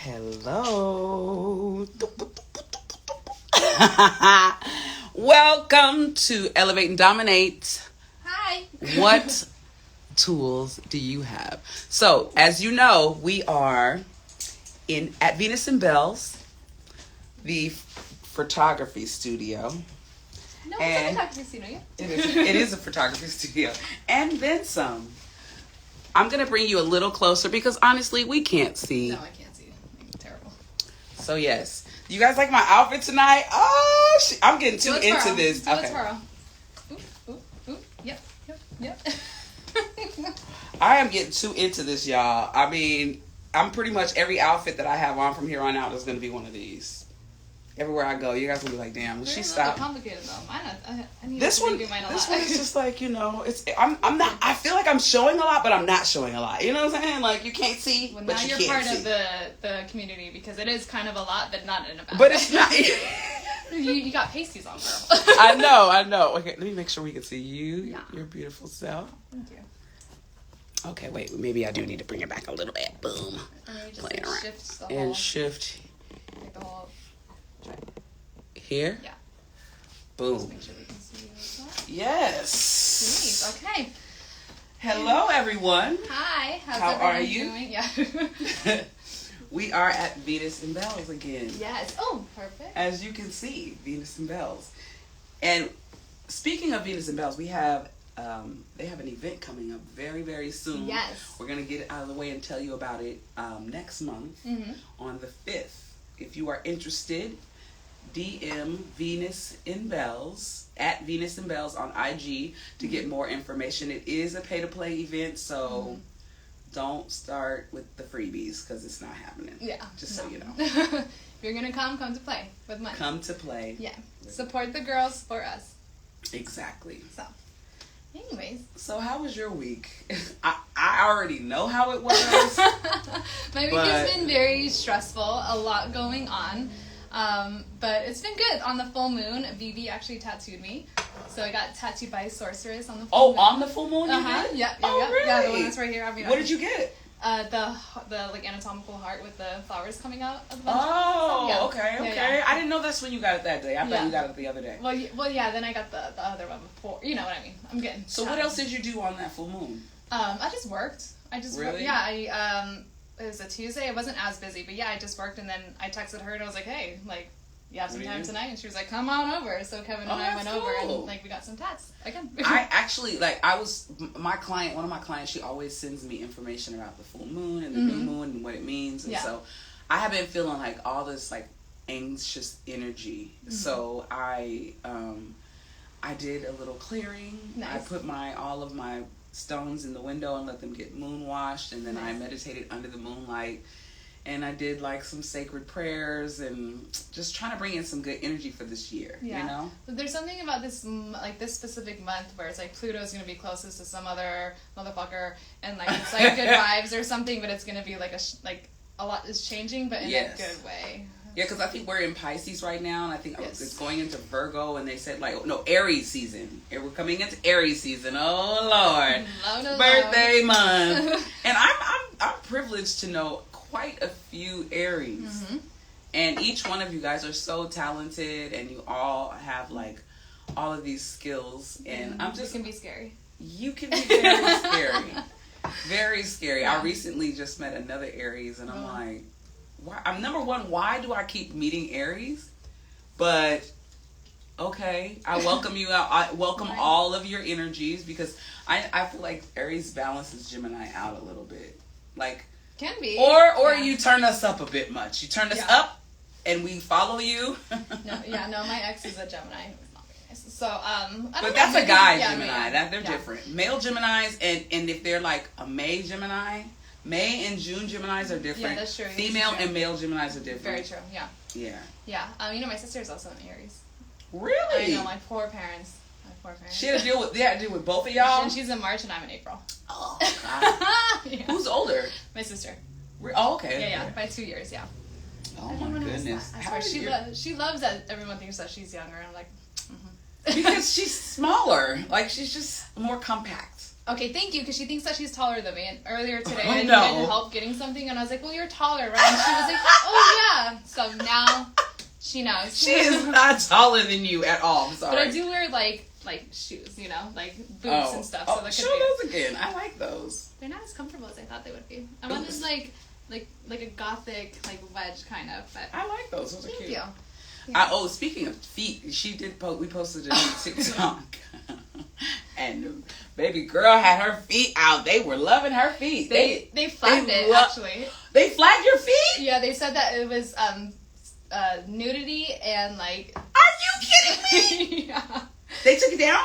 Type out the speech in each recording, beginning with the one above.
Hello. Welcome to Elevate and Dommenate. Hi. What tools do you have? So, as you know, we are at Venus and Bells, the photography studio. No, it's a photography studio. It is a photography studio. And then some. I'm going to bring you a little closer because honestly, we can't see. No, I can't see. It's terrible. So yes. You guys like my outfit tonight? Oh, I'm getting too into this. Do okay. Ooh. Yep. I am getting too into this, y'all. I mean, I'm pretty much every outfit that I have on from here on out is going to be one of these. Everywhere I go, you guys will be like, "Damn, will she stop?" Complicated though. I need this to one, redo mine a lot. This one is just like, it's. I'm not. I feel like I'm showing a lot, but I'm not showing a lot. You know what I'm saying? Like you can't see, well, but now you you're can't part see. of the community because it is kind of a lot, but not in a bad But way. it's not. you got pasties on, girl. I know. Okay, let me make sure we can see you. Yeah. Your beautiful self. Thank you. Okay, wait. Maybe I do need to bring it back a little bit. Boom. Just Playing around. shift the and whole, shift. like the whole. Here? Yeah. Boom. Just make sure we can see you as well. Yes. Sweet. Okay. Hello, everyone. Hi. How are you? Doing? Yeah. We are at Venus and Bells again. Yes. Oh, perfect. As you can see, Venus and Bells. And speaking of Venus and Bells, we have they have an event coming up very, very soon. Yes. We're going to get it out of the way and tell you about it next month on the 5th. If you are interested, DM Venus and Bells at Venus and Bells on IG to get more information. It is a pay-to-play event, so don't start with the freebies because it's not happening. Yeah. Just so you know. If you're going to come to play with money. Come to play. Yeah. Support the girls, support us. Exactly. So, anyways. So how was your week? I already know how it was. My week has been very stressful. A lot going on. But it's been good. On the full moon, Vivi actually tattooed me. So I got tattooed by a sorceress on the full moon. Oh, on the full moon you did? Yeah. Really? Yeah, the one that's right here. What did you get? The like anatomical heart with the flowers coming out of the bunch. Oh, Yeah. okay. Yeah. I didn't know that's when you got it that day. I thought you got it the other day. Well, yeah. Then I got the other one before. You know what I mean? I'm getting. So what else did you do on that full moon? I just worked. Really? Yeah. It was a Tuesday. I wasn't as busy, but yeah, I just worked, and then I texted her and I was like, "Hey, like, you have some time tonight?" And she was like, "Come on over." So Kevin and I went over, and like we got some tats again. I actually one of my clients, she always sends me information about the full moon and the new moon and what it means, and so I have been feeling like all this like anxious energy. So I did a little clearing. Nice. I put all of my stones in the window and let them get moon washed, and then I meditated under the moonlight, and I did like some sacred prayers and just trying to bring in some good energy for this year. You know, but there's something about this this specific month where it's like Pluto's gonna be closest to some other motherfucker, and like it's like good vibes or something, but it's gonna be like a lot is changing, but in a good way. Yeah, because I think we're in Pisces right now, and I think it's going into Virgo, and they said, Aries season. And we're coming into Aries season. Oh, Lord. Birthday month. And I'm privileged to know quite a few Aries. And each one of you guys are so talented, and you all have, all of these skills. And I'm just... You can be scary. You can be very scary. Very scary. Yeah. I recently just met another Aries, and I'm like... number one, why do I keep meeting Aries? But okay, I welcome you out. I welcome all of your energies because I feel like Aries balances Gemini out a little bit. Can be. Or you turn us up a bit much. You turn us up and we follow you. No, my ex is a Gemini. It's not very nice. So but that's a guy Gemini. They're different. Male Geminis and if they're like a May Gemini. May and June Geminis are different. Yeah, that's true. Female and male Geminis are different. Very true, yeah. Yeah. Yeah. My sister is also an Aries. Really? I know, my poor parents. She had to deal with both of y'all? She's in March and I'm in April. Oh, God. Who's older? My sister. Oh, okay. Yeah, by 2 years, yeah. Oh, my goodness. I swear, she loves that everyone thinks that she's younger. I'm like, Because she's smaller. She's just more compact. Okay, thank you, because she thinks that she's taller than me. And earlier today, I needed help getting something, and I was like, well, you're taller, right? And she was like, oh, yeah. So now she knows. She is not taller than you at all. I'm sorry. But I do wear, like shoes, you know, like boots and stuff. So that show those again. I like those. They're not as comfortable as I thought they would be. I wanted, like a gothic, like, wedge kind of. But I like those. Those are cute. Thank you. Speaking of feet, she did we posted a new TikTok. And baby girl had her feet out. They were loving her feet. They flagged it, actually. They flagged your feet? Yeah, they said that it was nudity and, like... Are you kidding me? Yeah. They took it down?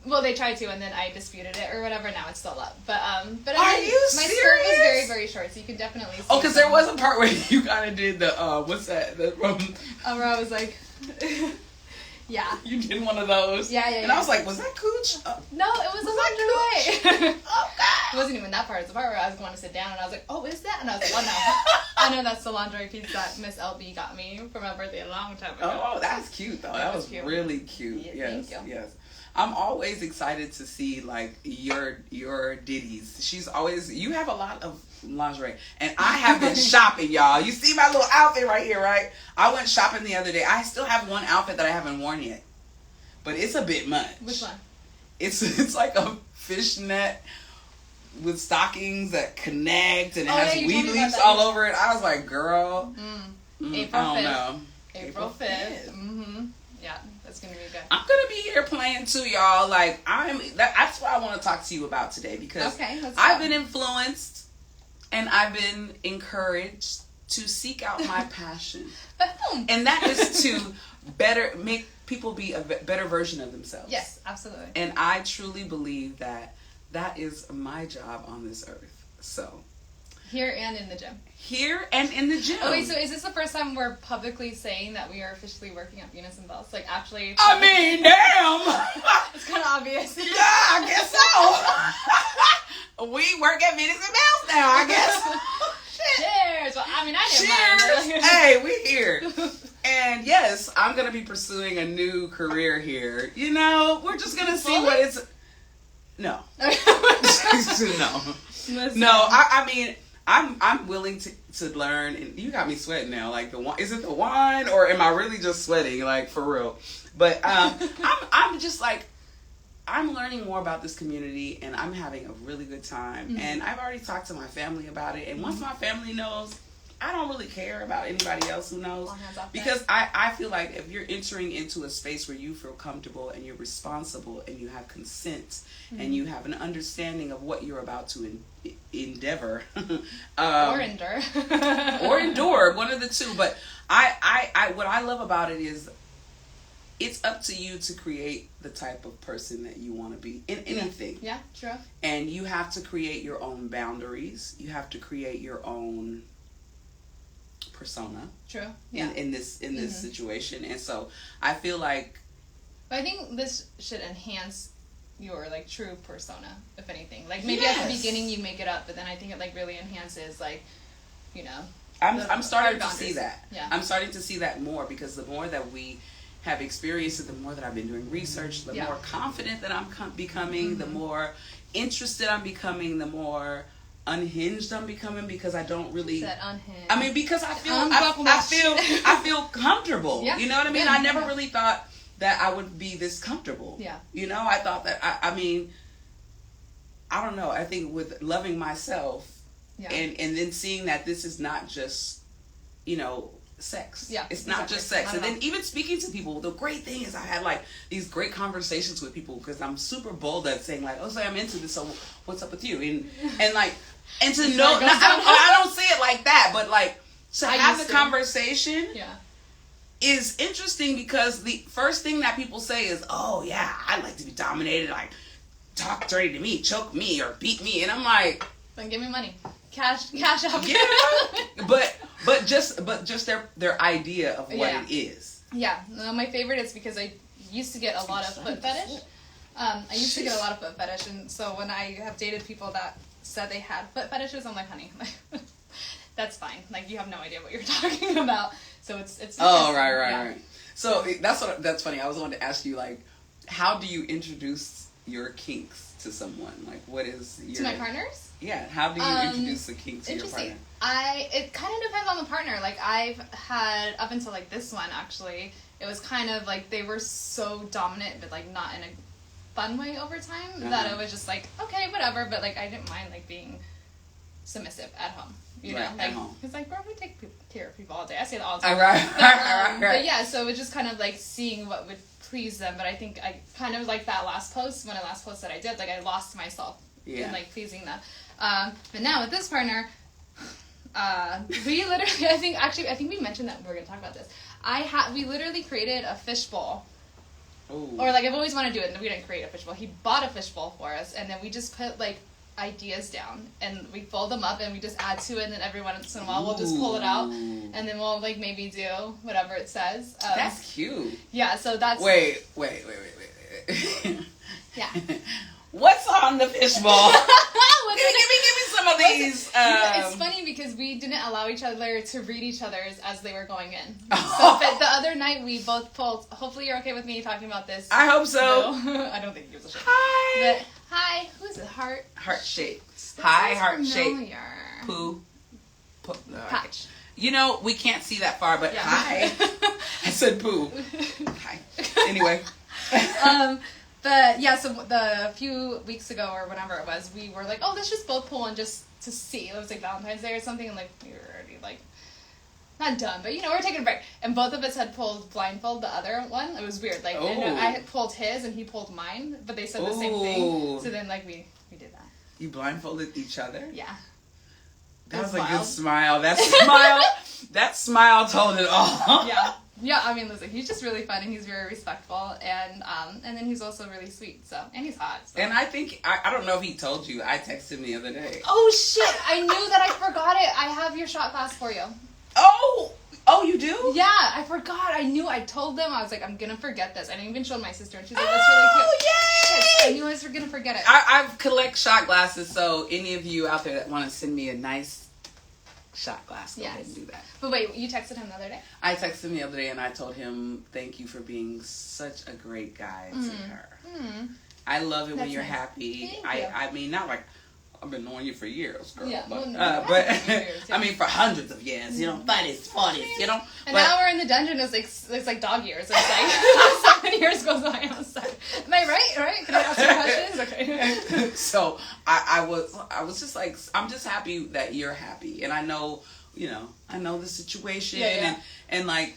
Well, they tried to, and then I disputed it or whatever. Now it's still up. But are you my serious? skirt was very, very short, so you can definitely see. Oh, because there was a part where you kind of did the what's that? Where I was like, yeah. You did one of those. Yeah. And I was like, was that cooch? No, it was a lingerie. Oh God. It wasn't even that part. It was the part where I was going to sit down, and I was like, oh, is that? And I was like, oh no, I know that's the lingerie piece that Miss LB got me for my birthday a long time ago. Oh, that's cute though. That was cute. Really cute. Yeah, yes. Thank you. Yes. I'm always excited to see like your ditties. You have a lot of lingerie, and I have been shopping, y'all. You see my little outfit right here, right? I went shopping the other day. I still have one outfit that I haven't worn yet, but it's a bit much. Which one? It's like a fishnet with stockings that connect, and it has weave leaves all over it. I was like, girl, April 5th. I don't know. April 5th. Mm-hmm. Yeah, that's gonna be good. I'm gonna be here playing too, y'all. Like that's what I want to talk to you about today, because I've been influenced and I've been encouraged to seek out my passion, and that is to make people be a better version of themselves. Yes, absolutely. And I truly believe that is my job on this earth. So. Here and in the gym. Here and in the gym. Oh wait, so is this the first time we're publicly saying that we are officially working at Venus and Bells? Like, actually... I mean, damn! It's kind of obvious. Yeah, I guess so. We work at Venus and Bells now, I guess. Cheers! Well, I mean, I didn't mind. Hey, we here. And yes, I'm going to be pursuing a new career here. You know, we're just going to see what it's... No. No, I mean... I'm willing to learn, and you got me sweating now. Like is it the wine, or am I really just sweating? Like for real. But I'm just like, I'm learning more about this community, and I'm having a really good time. Mm-hmm. And I've already talked to my family about it. And once my family knows, I don't really care about anybody else who knows, because I feel like if you're entering into a space where you feel comfortable and you're responsible and you have consent and you have an understanding of what you're about to endeavor or endure, one of the two. But I what I love about it is it's up to you to create the type of person that you want to be in anything. Yeah, true. And you have to create your own boundaries. You have to create your own persona. True. Yeah. In this situation. And so I feel like, I think this should enhance your like true persona, if anything. Like maybe at the beginning you make it up, but then I think it like really enhances, like, you know. I'm starting to see that. Yeah. I'm starting to see that more, because the more that we have experienced it, the more that I've been doing research, the more confident that I'm becoming, the more interested I'm becoming, the more unhinged I'm becoming, because I don't really. I mean, because I feel comfortable. Yeah. You know what I mean? I never really thought that I would be this comfortable. Yeah. You know, I thought that I mean, I don't know. I think with loving myself, and then seeing that this is not just, you know, sex. Yeah. It's not just sex. And then even speaking to people, the great thing is I had like these great conversations with people, because I'm super bold at saying like, oh, say I'm into this, so what's up with you? And like, and to know, I don't see it like that, but like to have the conversation is interesting, because the first thing that people say is, oh yeah, I like to be dominated, like talk dirty to me, choke me, or beat me, and I'm like, then give me money. Cash out. Yeah. but just their idea of what it is. Yeah. No, my favorite is because I used to get a lot of foot fetish. And so when I have dated people that said they had foot fetishes, I'm like, honey, that's fine. Like, you have no idea what you're talking about. So it's. Oh, right. So that's funny. I was wanting to ask you, like, how do you introduce your kinks to someone? Like, what is your... To my partners? Yeah. How do you introduce the kinks to your partner? It kind of depends on the partner. Like, I've had, up until, like, this one, actually, it was kind of, like, they were so dominant, but, like, not in a fun way over time, that it was just, like, okay, whatever, but, like, I didn't mind, like, being submissive at home. You know, like, because, like, bro, we take care of people all day. I say that all the time. Right. But yeah, so it was just kind of like seeing what would please them. But I think I kind of like that last post, when I last post that I did, like, I lost myself in, like, pleasing them. But now with this partner, we literally, I think we mentioned that we're going to talk about this. We literally created a fishbowl. Ooh. Or, like, I've always wanted to do it, and we didn't create a fishbowl. He bought a fishbowl for us, and then we just put, like, ideas down, and we fold them up, and we just add to it, and then every once in a while we'll just pull it out, and then we'll, like, maybe do whatever it says. That's cute. Yeah, so that's... Wait. Yeah. What's on the fishbowl? Give me some of these. It's funny because we didn't allow each other to read each other's as they were going in. So, but the other night we both pulled. Hopefully you're okay with me talking about this. I hope so. I don't think he gives a shit. Hi. But, hi. Who is it? Heart shape. Hi, heart familiar. shape. Poo. Patch. You know, we can't see that far, but hi. I said poo. Hi. Anyway. But yeah, so the few weeks ago or whenever it was, we were like, oh, let's just both pull one just to see. It was like Valentine's Day or something, and like we were already like not done, but you know, we were taking a break, and both of us had pulled blindfold the other one. It was weird. Like and I had pulled his and he pulled mine, but they said the same thing. So then like we did that. You blindfolded each other? Yeah. That was a good smile. That smile told it all. Yeah, I mean, listen, he's just really fun, and he's very respectful, and then he's also really sweet, and he's hot. So. And I think, I don't know if he told you, I texted him the other day. Oh, shit, I knew that I forgot it. I have your shot glass for you. Oh, you do? Yeah, I forgot. I told them, I was like, I'm gonna forget this. I didn't even show my sister, and she's like, that's really cute. Yay! I knew I was gonna forget it. I collect shot glasses, so any of you out there that want to send me a nice shot glass, go ahead and do that. But wait, you texted him the other day? I texted him the other day, and I told him, thank you for being such a great guy to her. I love it when you're happy. I mean, not like I've been knowing you for years, girl. Yeah, but I mean, for hundreds of years, you know, 30s, 40s, you know. And now we're in the dungeon. It's like dog years. It's like 7 years goes by outside. Am I right? Can I ask you questions? Okay. So I was just like, I'm just happy that you're happy, and I know, you know, the situation, and like,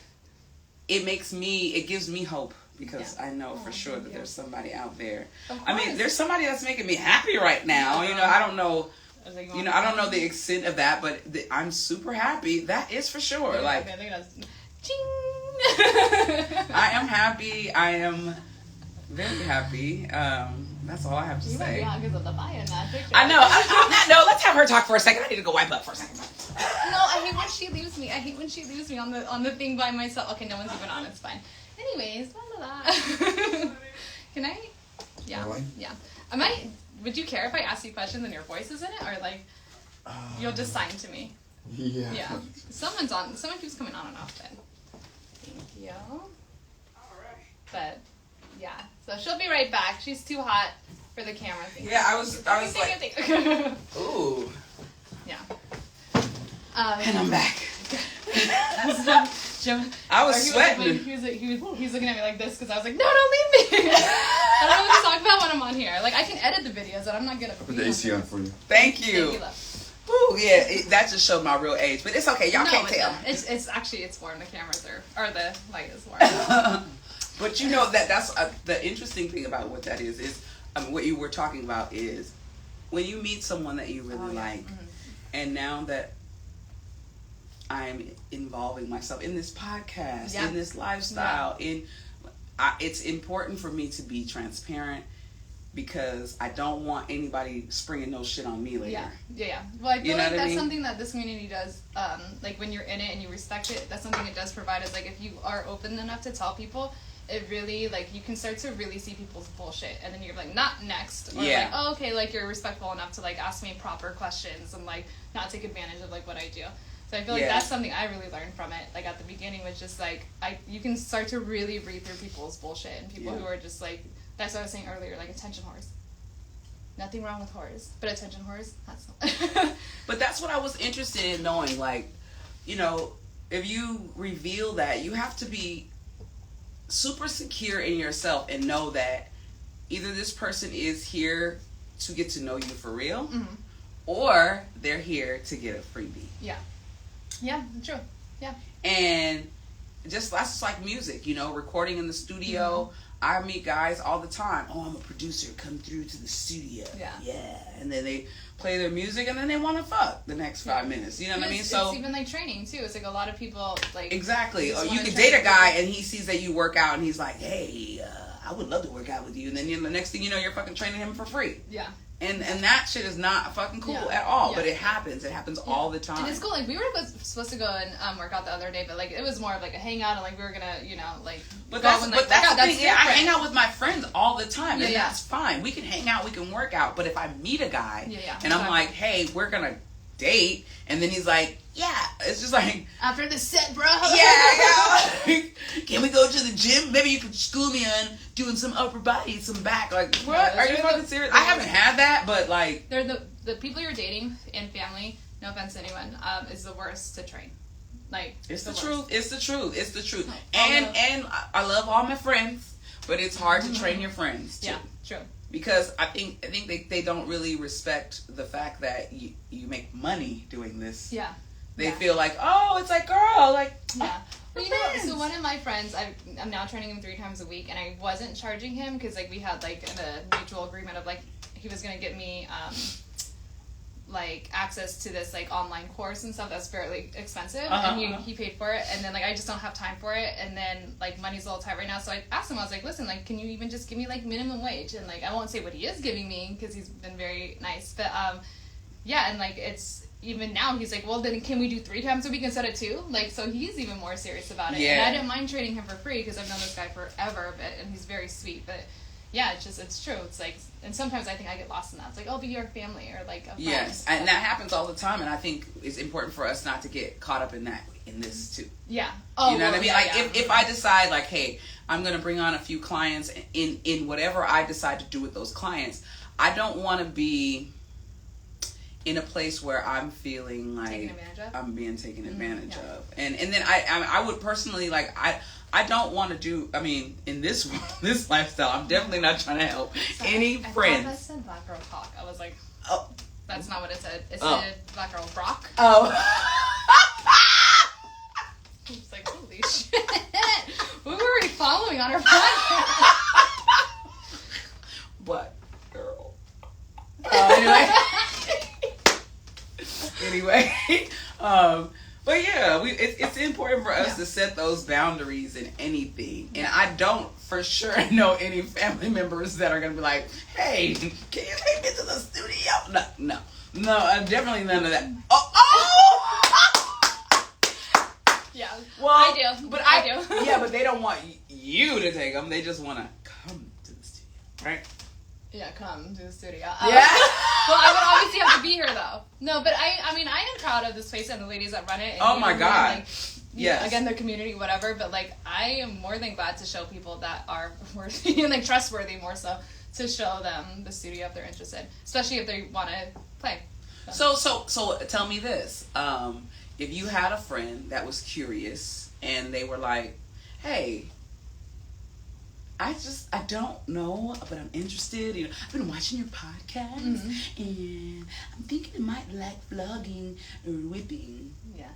it gives me hope. Because I know for sure that there's somebody out there. I mean, there's somebody that's making me happy right now. You know, I don't know. You know, I don't know the extent of that, but I'm super happy. That is for sure. Like, I am happy. I am very happy. That's all I have to say. You might be because of the fire in that picture. I know. On that note, let's have her talk for a second. I need to go wipe up for a second. No, I hate when she leaves me. On the thing by myself. Okay, no one's even on. It's fine. Anyways, Can I? Yeah. Really? Yeah. Would you care if I ask you questions and your voice is in it, or like you'll just sign to me? Yeah. Yeah. Someone keeps coming on and off then. Thank you. Alright. But yeah. So she'll be right back. She's too hot for the camera thing. Yeah, I was like ooh. Yeah. And I'm back. I was sweating. He was looking at me like this because I was like, no, don't leave me. I don't know what to talk about when I'm on here. Like, I can edit the videos, and I'm not gonna. I'll put the AC on for you. Thank you. Thank you, love. Ooh, yeah, that just showed my real age, but it's okay. Y'all can't tell. It's actually warm. The cameras or the light is warm. But you know that's the interesting thing about what that is what you were talking about is when you meet someone that you really like, and now that I'm involving myself in this podcast, in this lifestyle, it's important for me to be transparent because I don't want anybody springing no shit on me later. Yeah. Well, I feel like that's something that this community does. Like when you're in it and you respect it, that's something it does provide. Is like if you are open enough to tell people, it really like you can start to really see people's bullshit, and then you're like not next, or like oh okay, like you're respectful enough to like ask me proper questions and like not take advantage of like what I do. So I feel like that's something I really learned from it. Like at the beginning was just like you can start to really read through people's bullshit and people who are just like that's what I was saying earlier, like attention whores. Nothing wrong with whores, but attention whores, that's But that's what I was interested in knowing, like, you know, if you reveal that, you have to be super secure in yourself and know that either this person is here to get to know you for real, or they're here to get a freebie. Yeah. Yeah, true. Yeah. And that's just like music, you know, recording in the studio. I meet guys all the time. Oh, I'm a producer. Come through to the studio. Yeah. And then they play their music and then they want to fuck the next 5 minutes. You know what I mean? So it's even like training too. It's like a lot of people like exactly. Or you can date a guy and he sees that you work out and he's like, hey, I would love to work out with you. And then the next thing you know, you're fucking training him for free. Yeah. And that shit is not fucking cool at all. But it happens. It happens all the time. And it's cool. Like, we were supposed to go and work out the other day, but like it was more of like a hangout, and like we were gonna, you know, like. But that's the thing. Yeah, I hang out with my friends all the time, and that's fine. We can hang out, we can work out. But if I meet a guy and I'm like, hey, we're gonna date, and then he's like, yeah, it's just like after the set, bro. Yeah. Can we go to the gym? Maybe you could school me on doing some upper body, some back. Like, what? Are you fucking serious? I haven't had that, but like, they're the people you're dating and family. No offense to anyone, is the worst to train. Like, it's the truth. It's the truth. It's the truth. And I love all my friends, but it's hard to train your friends too. Yeah, true. Because I think they don't really respect the fact that you make money doing this. Yeah. They feel like, oh, it's like, girl, like, yeah. Well, you know, so one of my friends, I'm now training him 3 times a week, and I wasn't charging him because like we had like a mutual agreement of like he was gonna get me like access to this like online course and stuff that's fairly expensive, and he paid for it, and then like I just don't have time for it, and then like money's a little tight right now, so I asked him, I was like, listen, like, can you even just give me like minimum wage? And like I won't say what he is giving me because he's been very nice, but yeah, and like it's. Even now, he's like, well, then can we do 3 times a week instead of 2? Like, so he's even more serious about it. Yeah. And I didn't mind training him for free because I've known this guy forever, and he's very sweet. But yeah, it's true. It's like, and sometimes I think I get lost in that. It's like, oh, be your family or like a friend. Yes, and that happens all the time. And I think it's important for us not to get caught up in this too. Yeah. Oh, you know what I mean? Like, if I decide like, hey, I'm gonna bring on a few clients in whatever I decide to do with those clients, I don't want to be in a place where I'm feeling like I'm being taken advantage of. And then I would personally, like, I don't want to do, I mean, in this lifestyle, I'm definitely not trying to help any friends. I thought that said black girl cock. I was like, oh, that's not what it said. It said black girl brock. Oh. I was like, holy shit. Who were we following on our podcast? Black girl. Anyway. But yeah, it's important for us to set those boundaries in anything. And I don't for sure know any family members that are going to be like, hey, can you take me to the studio? No, definitely none of that. Yeah, well, I do. But I do. Yeah, but they don't want you to take them. They just want to come to the studio, right? Yeah, come to the studio. Yeah. Well, I would obviously have to be here, though. No, but I mean, I am proud of this place and the ladies that run it. And, oh, my God. Like, yes. Again, the community, whatever. But, like, I am more than glad to show people that are worthy and, like, trustworthy more so to show them the studio if they're interested. Especially if they want to play. So tell me this. If you had a friend that was curious and they were like, hey, I don't know, but I'm interested. You know, I've been watching your podcast, and I'm thinking it might like vlogging or whipping. Yeah.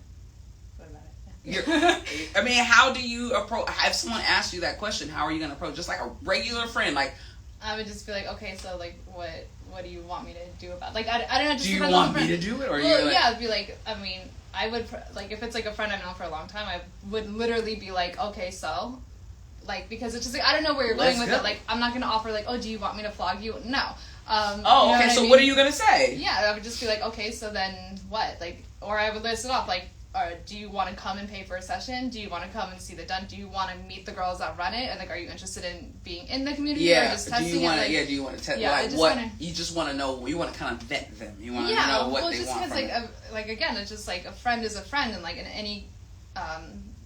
What about it? I mean, how do you approach? If someone asks you that question, how are you going to approach? Just like a regular friend, like. I would just be like, okay, so like, what do you want me to do about? Like, I don't know. Just do you want me to do it, or well, yeah, I'd be like, I mean, I would like if it's like a friend I've known for a long time, I would literally be like, okay, so. Like, because it's just like, I don't know where you're going with it. Like, I'm not going to offer, like, oh, do you want me to vlog you? No. Okay, so what are you going to say? Yeah, I would just be like, okay, so then what? Like, or I would list it off, like, do you want to come and pay for a session? Do you want to come and see the done? Do you want to meet the girls that run it? And, like, are you interested in being in the community or just testing it? Like, do you want to test, like, what, you just want to know, you want to kind of vet them. You want to know what they want from it. Like, again, it's just, like, a friend is a friend, and, like, in any,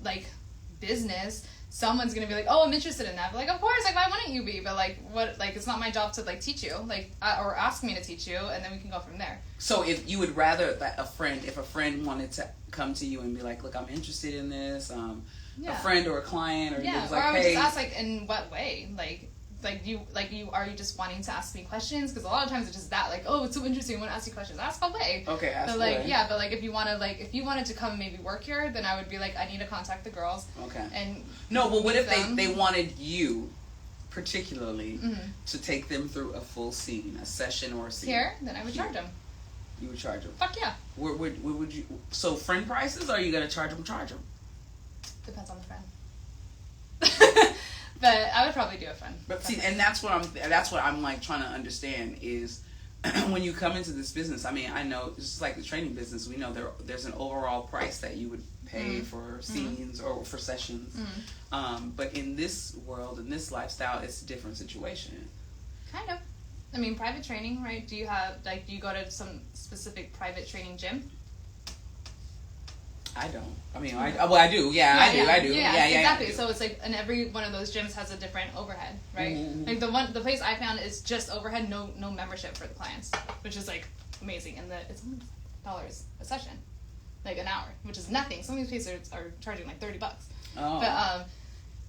like, business, someone's gonna be like, oh, I'm interested in that. But like, of course, like, why wouldn't you be? But like, what? Like, it's not my job to like teach you, like, or ask me to teach you, and then we can go from there. So if you would rather that if a friend wanted to come to you and be like, look, I'm interested in this, a friend or a client, or yeah, was or like, I would hey, just ask, like, in what way, are you just wanting to ask me questions? Because a lot of times it's just that, like, oh, it's so interesting, I want to ask you questions. Ask away. Okay, ask away. But yeah, but like if you wanted to come and maybe work here, then I would be like, I need to contact the girls. Okay. And no, but what if they wanted you, particularly, to take them through a full scene, a session or a scene? Here, then I would charge them. You would charge them. Fuck yeah. Where would you? So friend prices, or are you gonna charge them? Depends on the friend. But I would probably do a friend. But see, and that's what I'm like trying to understand is when you come into this business. I mean, I know it's just like the training business. We know there's an overall price that you would pay for scenes or for sessions. But in this world, in this lifestyle, it's a different situation. Kind of. I mean, private training, right? Do you go to some specific private training gym? I don't. I mean, I do. Yeah, I do. Yeah, exactly. Do. So it's like, and every one of those gyms has a different overhead, right? Like the place I found is just overhead, no membership for the clients, which is like amazing. And it's only $1 a session, like an hour, which is nothing. Some of these places are charging like $30. Oh. But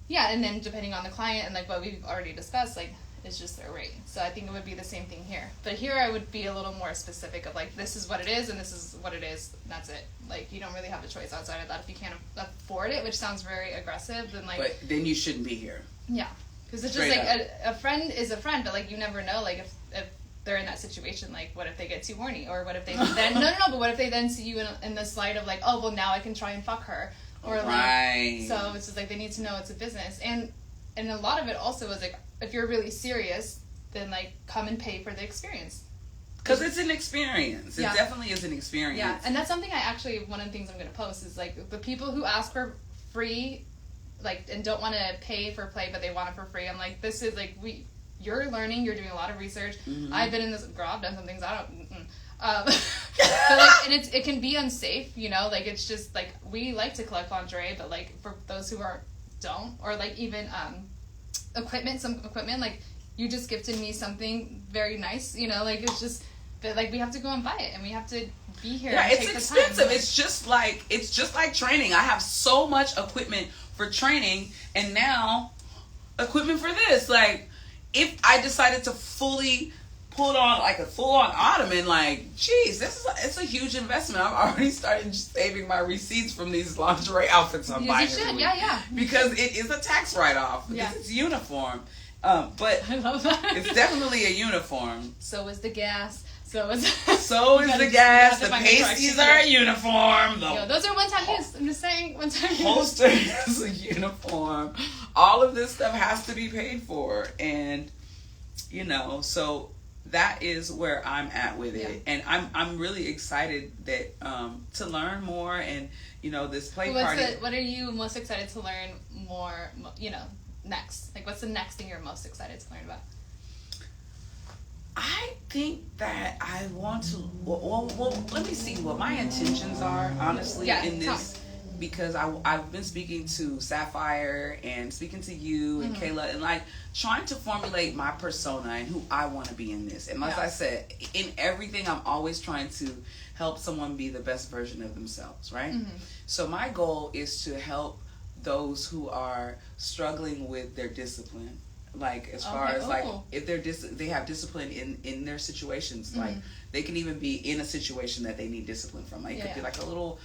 yeah, and then depending on the client and like what we've already discussed, like, it's just their rate. So I think it would be the same thing here. But here I would be a little more specific of like, this is what it is and this is what it is. And that's it. Like, you don't really have a choice outside of that. If you can't afford it, which sounds very aggressive, then like... But then you shouldn't be here. Yeah. Because it's just like, a friend is a friend, but like, you never know, like, if they're in that situation, like, what if they get too horny? Or what if they then... but what if they then see you in this light of like, oh, well, now I can try and fuck her. Or like... So it's just like, they need to know it's a business. And a lot of it also is like, if you're really serious, then like come and pay for the experience. Because it's an experience. It definitely is an experience. Yeah, and that's something one of the things I'm going to post is like the people who ask for free, like, and don't want to pay for play, but they want it for free. I'm like, this is like, you're learning, you're doing a lot of research. I've been in this, girl, I've done some things I don't, but like, and it can be unsafe, you know, like it's just like, we like to collect lingerie, but like for those who don't, or like even, some equipment, like you just gifted me something very nice, you know, like it's just, but like we have to go and buy it and we have to be here. Yeah, and it's take expensive. The time. It's just like training. I have so much equipment for training and now equipment for this. Like if I decided to fully put on like a full-on ottoman, like, geez, it's a huge investment. I've already started saving my receipts from these lingerie outfits I'm buying. You should, yeah. Because it is a tax write-off. Because it's uniform. But I love that. It's definitely a uniform. So is the gas. So is the gas. The pasties are a uniform. Those are one-time use. I'm just saying, one-time use. Holster is a uniform. All of this stuff has to be paid for, and you know, so that is where I'm at with it, and I'm really excited that to learn more, and you know, this play party. What are you most excited to learn more? You know, next. Like, what's the next thing you're most excited to learn about? I think that I want to. Well, let me see what my intentions are, honestly, in this. Because I've been speaking to Sapphire and speaking to you and Kayla and like trying to formulate my persona and who I want to be in this. And like I said, in everything, I'm always trying to help someone be the best version of themselves, right? So my goal is to help those who are struggling with their discipline. Like as far as like if they have discipline in their situations, like they can even be in a situation that they need discipline from. Like it could be like a little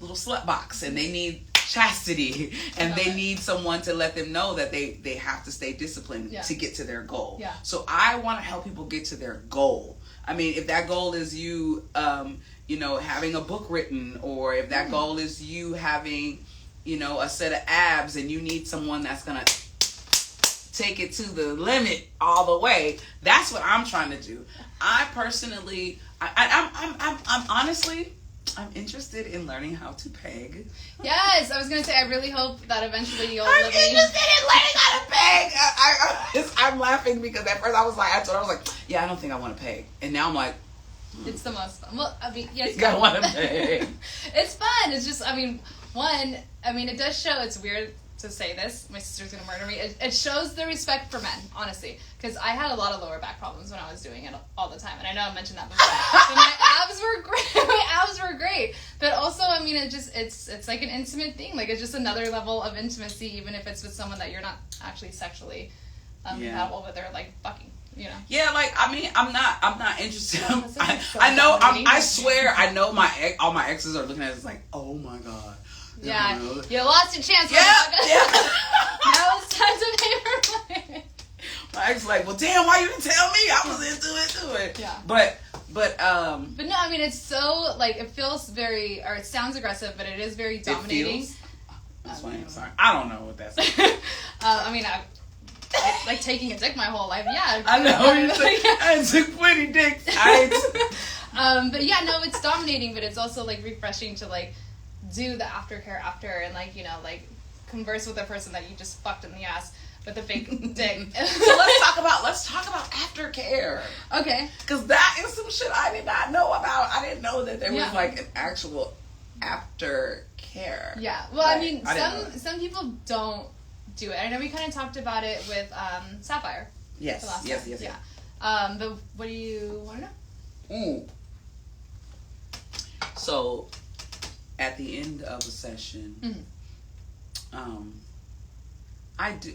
slut box and they need chastity and they need someone to let them know that they have to stay disciplined to get to their goal. So I want to help people get to their goal. I mean, if that goal is you having a book written, or if that goal is you having, you know, a set of abs and you need someone that's gonna take it to the limit all the way, that's what I'm trying to do. I personally, I'm honestly, I'm interested in learning how to peg. Yes, I was going to say, I really hope that eventually you'll... I'm interested in learning how to peg. I'm laughing because at first I was like, yeah, I don't think I want to peg. And now I'm like... It's the most fun. Well, I mean, yes. I want to peg. It's fun. It's just, I mean, one, I mean, it does show, it's weird to say this, my sister's gonna murder me, it shows the respect for men, honestly, because I had a lot of lower back problems when I was doing it all the time, and I know I mentioned that before, but my abs were great, but also, I mean, it's like an intimate thing, like, it's just another level of intimacy, even if it's with someone that you're not actually sexually compatible with, or, like, fucking. You know. Yeah, like, I mean, I'm not interested. I swear, I know all my exes are looking at it like, oh my god. Yeah, you lost your chance. Yeah. Now it's time to pay for play. My ex like, well, damn, why you didn't tell me? I was into it. Yeah. But no, I mean, it's so, like, it feels very, or it sounds aggressive, but it is very dominating. That's funny. I'm sorry. I don't know what that's. I mean, I like taking a dick my whole life. Yeah, I know. I took plenty dicks. But yeah, no, it's dominating, but it's also like refreshing to like do the aftercare after, and like, you know, like converse with a person that you just fucked in the ass with a fake dick. So let's talk about aftercare. Okay. Because that is some shit I did not know about. I didn't know that there was like an actual aftercare. Yeah. Well, like, I mean, some people don't do it. I know we kind of talked about it with Sapphire. Yes. Yeah. But what do you want to know? So, at the end of a session, I guess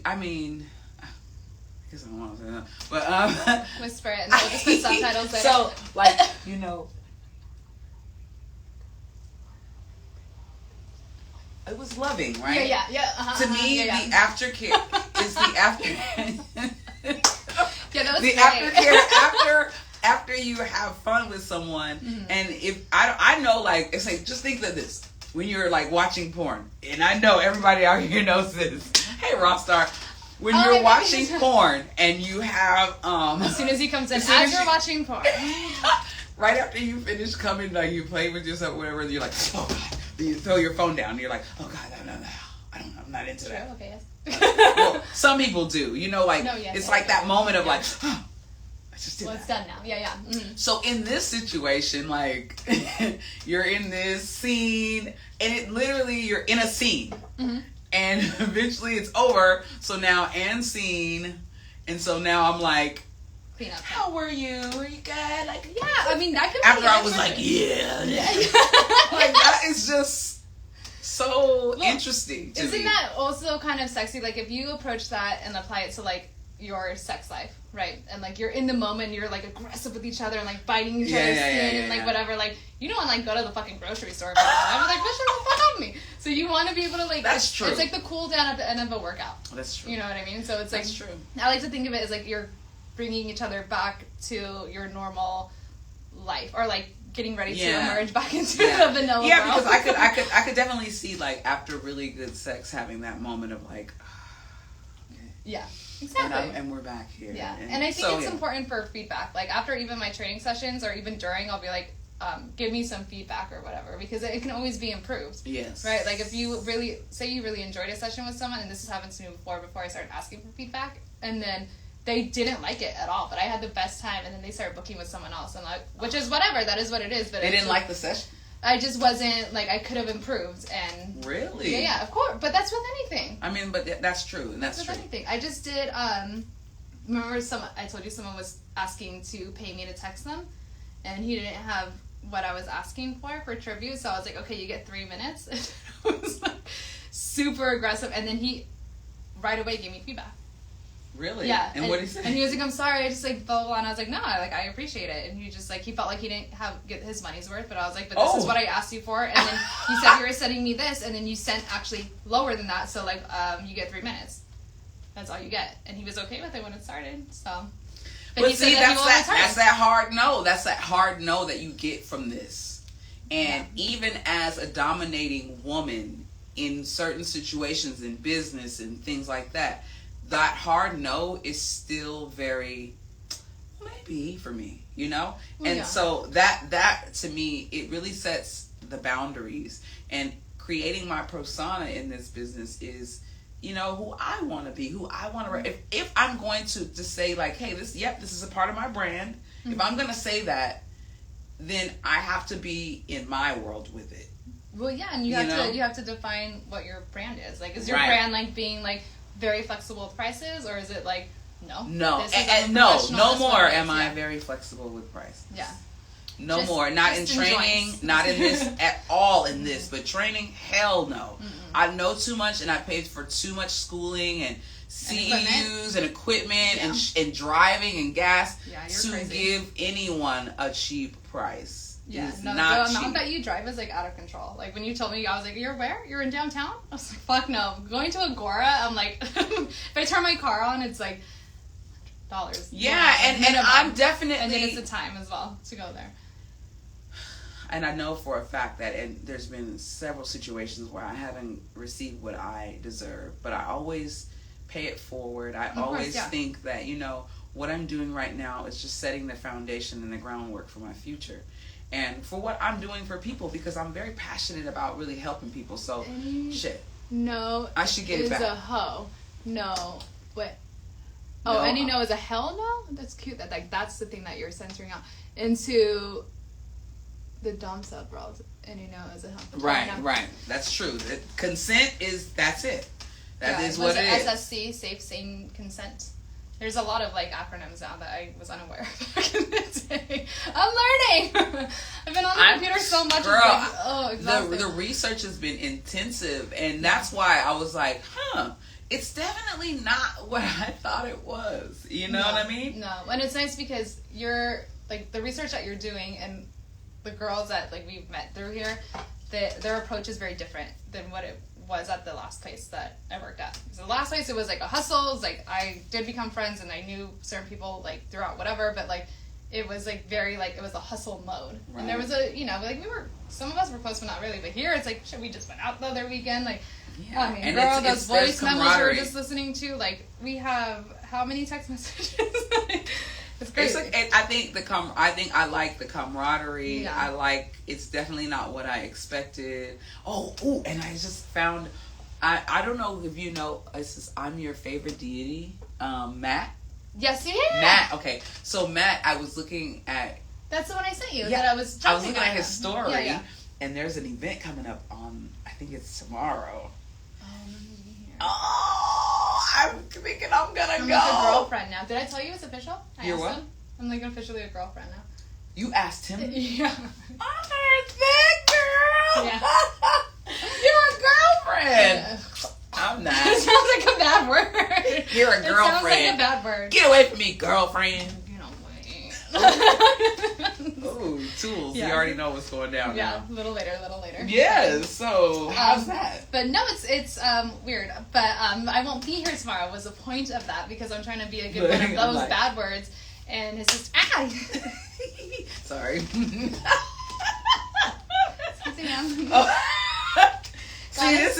I don't want to say that, but whisper it and we'll just put subtitles there. So, like, you know, it was loving, right? Yeah. To me, the aftercare is the after. Yeah, that was the aftercare after you have fun with someone, and if I know, like, it's like, just think of this when you're like watching porn, and I know everybody out here knows this. Hey, Rockstar. When you're watching porn and you have as soon as he comes in, as you're watching porn, right after you finish coming, like, you play with yourself, whatever, you're like, oh god. You throw your phone down and you're like, oh god, no, I'm not into that. Okay, yes. Well, some people do, you know, like, it's like that moment of like, oh, I just did that. It's done now. Yeah. Mm-hmm. So in this situation, like, you're in this scene, and it literally, you're in a scene, and eventually it's over, so now end scene, and so now I'm like, clean up. How were you? Were you good? Like, yeah, I mean, that could after I was like, yeah. Like, that is just so interesting to me. Isn't that also kind of sexy? Like, if you approach that and apply it to, like, your sex life, right? And, like, you're in the moment, you're, like, aggressive with each other and, like, biting each other's skin and, like, whatever. Like, you don't want to, like, go to the fucking grocery store. I was like, bitch, shut the fuck up me. So you want to be able to, like... That's true. It's, like, the cool down at the end of a workout. That's true. You know what I mean? So it's, like... That's true. I like to think of it as, like, you're bringing each other back to your normal life. Or, like, getting ready to emerge back into the vanilla world. Because I could definitely see, like, after really good sex, having that moment of, like... okay. Yeah. Exactly. And we're back here. Yeah. And I think it's important for feedback. Like, after even my training sessions, or even during, I'll be like, give me some feedback or whatever, because it can always be improved. Yes. Right? Like, if you really, say you really enjoyed a session with someone, and this has happened to me before I started asking for feedback, and then they didn't like it at all, but I had the best time, and then they started booking with someone else, and like, which is whatever, that is what it is. But they didn't like the session? I just wasn't, like, I could have improved, and... Really? Yeah, of course, but that's with anything. I mean, but that's true, and that's true. With anything. I just did, remember I told you someone was asking to pay me to text them, and he didn't have what I was asking for tribute, so I was like, okay, you get 3 minutes. It was, like, super aggressive, and then he right away gave me feedback. Really? Yeah. And what did he say? And he was like, I'm sorry, I just, like, blah, blah, blah. And I was like, no, like, I appreciate it. And he just, like, he felt like he didn't get his money's worth. But I was like, but this is what I asked you for. And then you said you were sending me this. And then you sent actually lower than that. So, like, you get 3 minutes. That's all you get. And he was okay with it when it started. So. But see, that's that hard no. That's that hard no that you get from this. And even as a dominating woman in certain situations in business and things like that, that hard no is still very, maybe for me, you know? And so that to me, it really sets the boundaries. And creating my persona in this business is, you know, who I want to be, who I want to... If I'm going to say, like, hey, this is a part of my brand. Mm-hmm. If I'm going to say that, then I have to be in my world with it. Well, yeah, and you have to define what your brand is. Like, is your brand like being like very flexible with prices, or is it like no more am I very flexible with price. Yeah. No just, more. Not in training, not in this at all in this, but training, hell no. Mm-mm. I know too much and I paid for too much schooling and CEUs and equipment and driving and gas to crazy. Give anyone a cheap price. Yeah, no, the amount that you drive is like out of control. Like when you told me, I was like, "You're where? You're in downtown?" I was like, "Fuck no!" Going to Agora, I'm like, if I turn my car on, it's like $100. Yeah, and I'm definitely, and then it's the time as well to go there. And I know for a fact that, and there's been several situations where I haven't received what I deserve, but I always pay it forward. I always think that, you know, what I'm doing right now is just setting the foundation and the groundwork for my future. And for what I'm doing for people, because I'm very passionate about really helping people. So, No. I should get it back. Is a hoe. No. What? Oh, no. Any no is a hell no? That's cute. That's the thing that you're censoring out. Into the dom sub world. Any no is a hell. Right. That's true. Consent that's it. That is what it is. SSC, safe, sane consent. There's a lot of like acronyms now that I was unaware of back in the day. I'm learning. I've been on the computer so much. Girl, the research has been intensive, and that's why I was like, it's definitely not what I thought it was. You know what I mean? No, and it's nice because you're like the research that you're doing, and the girls that like we've met through here, their approach is very different than what it was at the last place that I worked at. So the last place, it was like a hustle. It was like I did become friends and I knew certain people like throughout whatever, but like it was like very like it was a hustle mode. Right. And there was some of us were close but not really. But here it's like we just went out the other weekend. Like I mean, girl, those voice memos we were just listening to. Like we have how many text messages? It's great. I think I like the camaraderie. Yeah. It's definitely not what I expected. And I just found, I don't know if you know, I'm your favorite deity, Matt. Yes, you did. Matt, okay. So Matt, I was looking at. That's the one I sent you. Yeah, that I was looking at his story, and there's an event coming up on, I think it's tomorrow. I'm thinking I'm gonna go. I'm like a girlfriend now. Did I tell you it's official? You're what? Him. I'm like officially a girlfriend now. You asked him? Yeah. I heard that, girl. Yeah. You're a girlfriend. Yeah. I'm not. It sounds like a bad word. You're a girlfriend. It sounds like a bad word. Get away from me, girlfriend. Get away. Ooh, tools. Yeah. You already know what's going down. Yeah, a little later. Yeah, so how's that? But no, it's weird. But I won't be here tomorrow was the point of that because I'm trying to be a good one of those bad words. And his sister Sorry. See, this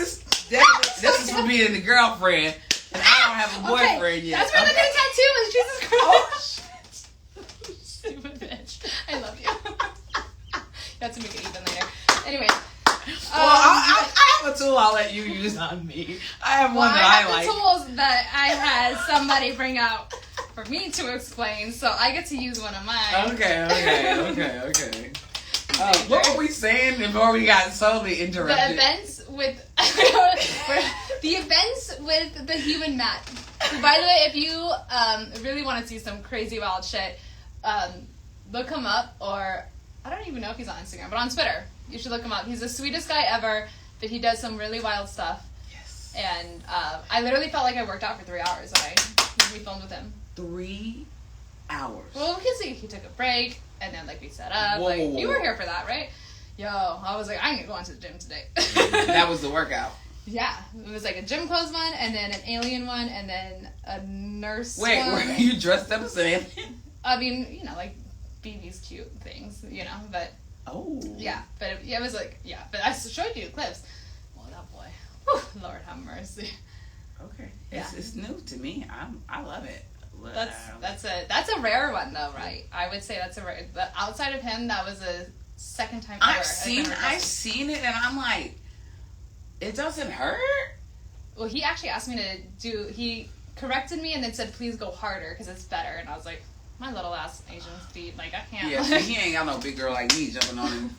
is for being the girlfriend, and I don't have a boyfriend yet. That's where the new tattoo is. Jesus Christ. Oh, stupid bitch. I love you. You have to make it even later. Anyway. Well, I have a tool I'll let you use on me. I have one that I like. I have the tools that I had somebody bring out for me to explain, so I get to use one of mine. Okay. What were we saying before we got totally interrupted? The events with the human Matt. By the way, if you really want to see some crazy wild shit, look him up, or I don't even know if he's on Instagram, but on Twitter. You should look him up. He's the sweetest guy ever, but he does some really wild stuff. Yes. And I literally felt like I worked out for 3 hours when we filmed with him. 3 hours? Well, because he took a break, and then we set up. Whoa. You were here for that, right? Yo, I was like, I'm going to go into the gym today. That was the workout? Yeah. It was like a gym clothes one, and then an alien one, and then a nurse one. Wait, were you dressed up as an alien? I mean, BB's cute things, but... Oh. Yeah, but it was but I showed you clips. Well, that boy. Whew, Lord have mercy. Okay. It's new to me. I love it. That's a rare one though, right? I would say that's a rare. But outside of him, that was a second time ever. I've seen it, and I'm like, it doesn't hurt. Well, he actually asked me to do. He corrected me and then said, "Please go harder because it's better." And I was like, "My little ass Asian feet, I can't." Yeah, he ain't got no big girl like me jumping on him.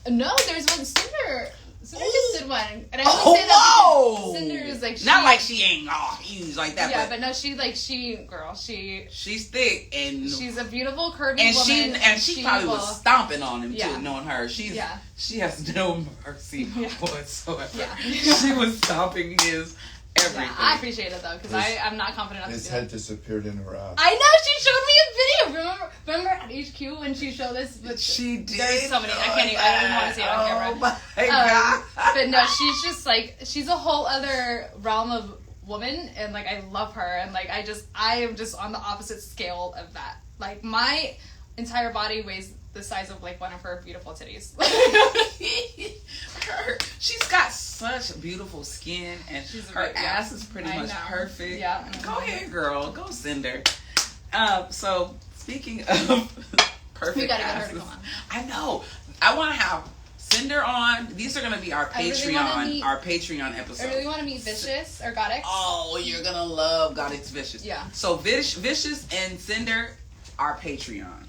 No, there's one Cinder. Cinder just did one, and I will say that Cinder is like not like she ain't huge like that. Yeah, but no, she's thick and she's a beautiful curvy woman, and she probably was stomping on him too, knowing her. She has no mercy whatsoever. Yeah, she was stomping his everything. Yeah, I appreciate it though, because I'm not confident enough to do it. His head disappeared in her eye. I know, she showed me a video. Remember at HQ when she showed us? She did. There's so many. I don't even want to say it on camera. Oh my God. But no, she's just like, she's a whole other realm of woman, and like I love her, and like I am just on the opposite scale of that. Like my entire body weighs the size of like one of her beautiful titties. She's got such beautiful skin, and her ass is pretty much perfect. Yeah. Go ahead, girl. Go Cinder. So speaking of perfect we gotta asses, get her to come on. I know. I want to have Cinder on. These are going to be our Patreon, our Patreon episodes. I really want to meet Vicious or Godix. Oh, you're gonna love Godix Vicious. Yeah. So Vicious and Cinder are Patreon.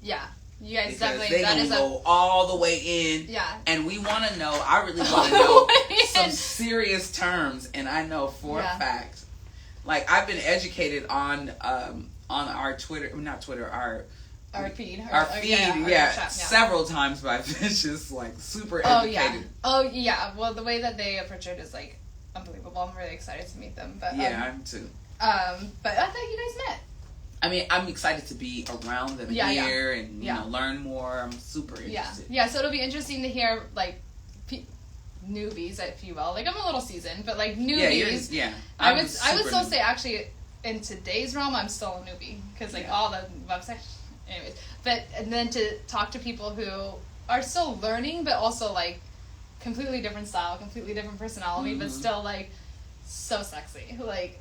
Yeah. You guys because definitely. They gonna go all the way in. Yeah. And we want to know. I really want to know some serious terms, and I know for a fact. Like I've been educated on our Twitter, not Twitter, our feed, several times by Vicious, like super educated. Oh yeah. Well, the way that they approach it is like unbelievable. I'm really excited to meet them. But yeah, I'm too. But I thought you guys met. I mean, I'm excited to be around them here and you know learn more. I'm super interested. Yeah. So it'll be interesting to hear like newbies, if you will. Like I'm a little seasoned, but like newbies. I would still say actually in today's realm, I'm still a newbie because like all the websites. Anyways, and then to talk to people who are still learning, but also like completely different style, completely different personality, but still like so sexy. Like,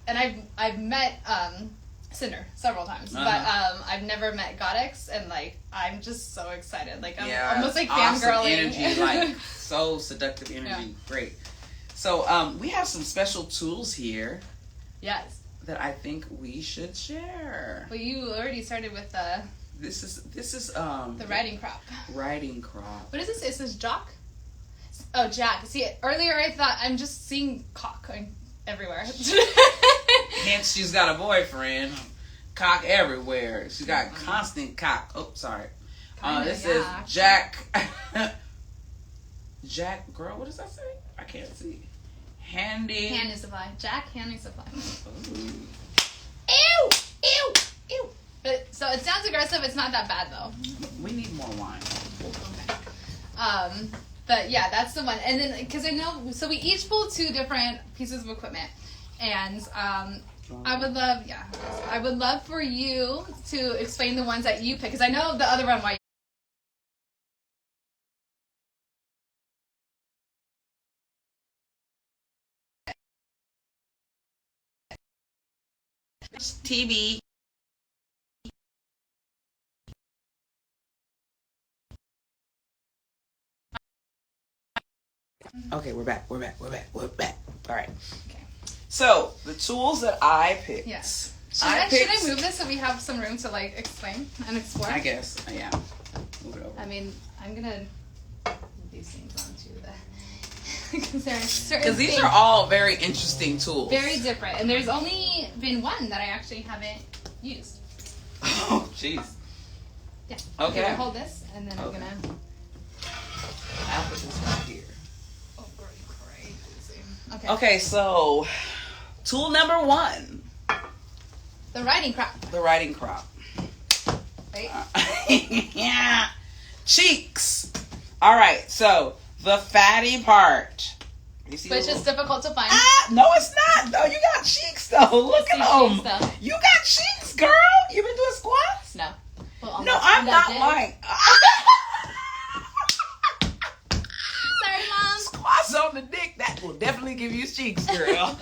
and I've met Cinder several times, but I've never met Godix, and like I'm just so excited. Like I'm almost like fangirling. Energy, like so seductive energy, great. So we have some special tools here. Yes. That I think we should share. Well, you already started with the. This is the riding crop. Riding crop. What is this? Is this jock? Oh, jack. See, earlier I thought I'm just seeing cock going everywhere. Hence, she's got a boyfriend. Cock everywhere. She's got constant cock. Oh, sorry. This is Jack. Jack, girl, what does that say? I can't see. Hand supply. Jack handy supply. Ooh. Ew. But, so it sounds aggressive. It's not that bad though. We need more wine. Okay. But yeah, that's the one. And then because I know, so we each pulled 2 different pieces of equipment, and I would love for you to explain the ones that you pick because I know the other one. Why? TV. Okay, we're back. All right. Okay. So the tools that I picked. Yes. Should I move this so we have some room to like explain and explore? I guess. Yeah. Move it over. I mean, I'm gonna move these things onto the. Because these are all very interesting tools. Very different. And there's only been one that I actually haven't used. Oh, jeez. Yeah. Okay. I'll hold this, and then I'm going to... I'll put this right here. Oh, crazy. Okay, so tool number 1. The riding crop. Right? Yeah. Cheeks. All right, so... the fatty part. Which is difficult to find. No, it's not. No, you got cheeks though. Look at them. You got cheeks, girl. You been doing squats? No. Well, no, I'm not lying. Sorry, Mom. Squats on the dick. That will definitely give you cheeks, girl.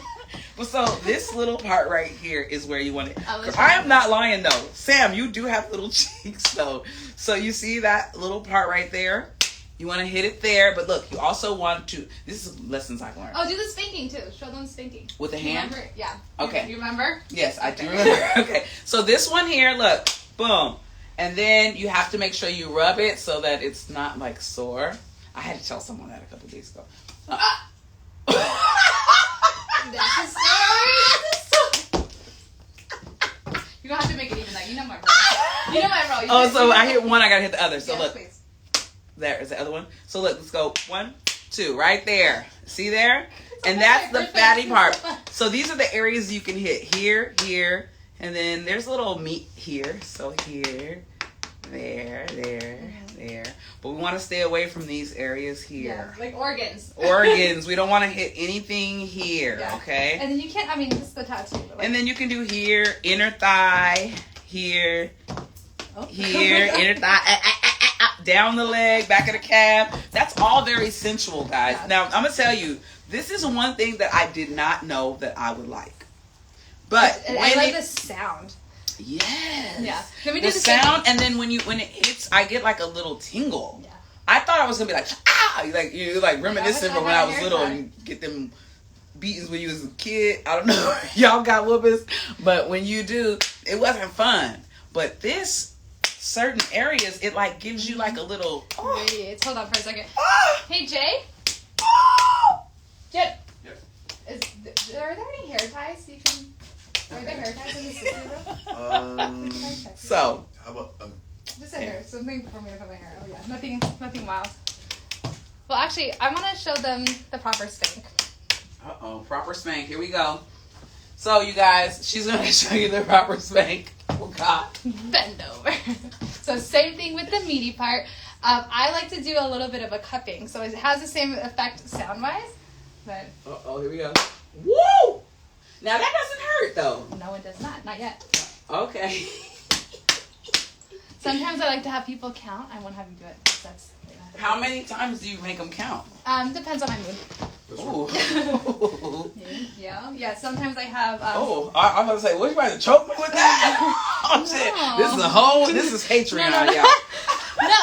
Well, so this little part right here is where you want it. I am not lying though. Sam, you do have little cheeks though. So you see that little part right there? You want to hit it there, but look, you also want to... This is lessons I've learned. Oh, do the spanking, too. Show them spanking. With the hand? Remember? Yeah. Okay. You remember? Yes, I do remember. Okay. So this one here, look. Boom. And then you have to make sure you rub it so that it's not, like, sore. I had to tell someone that a couple days ago. That's a story. You're gonna have to make it even though. You know my role. You know my role. So I hit one, I gotta hit the other. So yes, look. Please. There is the other one. So look, let's go 1, 2, right there. See there? And that's the fatty part. So these are the areas you can hit. Here, here, and then there's a little meat here. So here, there, there. But we want to stay away from these areas here. Yeah, like organs. Organs. We don't want to hit anything here, okay? And then you can't, this is the tattoo. Like, and then you can do here, inner thigh, here, here, inner thigh, down the leg, back of the calf. That's all very sensual, guys. Yeah. Now, I'm going to tell you, this is one thing that I did not know that I would like. But I like the sound. Yes. Yeah. Can we do the sound, and then when it hits, I get like a little tingle. Yeah. I thought I was gonna be like, ah, like you're like reminiscent from when I was little and get them beatings when you was a kid. I don't know, y'all got whoopings, but when you do, it wasn't fun. But this certain areas, it like gives you like a little. Oh. Wait, hold on for a second. Oh. Hey Jay. Oh. Jay. Yes. Are there any hair ties you can? Are there hair ties in the studio? So. How about just in here, something for me to put my hair. Oh yeah, nothing wild. Well, actually, I want to show them the proper spank. Proper spank. Here we go. So, you guys, she's gonna show you the proper spank. Oh God. Bend over. So, same thing with the meaty part. I like to do a little bit of a cupping, so it has the same effect sound-wise. But. Here we go. Woo! Now that doesn't hurt though. No, it does not. Not yet. Okay. Sometimes I like to have people count. I won't have you do it. That's. How many times do you make them count? Depends on my mood. Ooh. Yeah. Sometimes I have. I'm gonna say, what, you about to choke me with that? Oh shit! This is Patreon, y'all. No,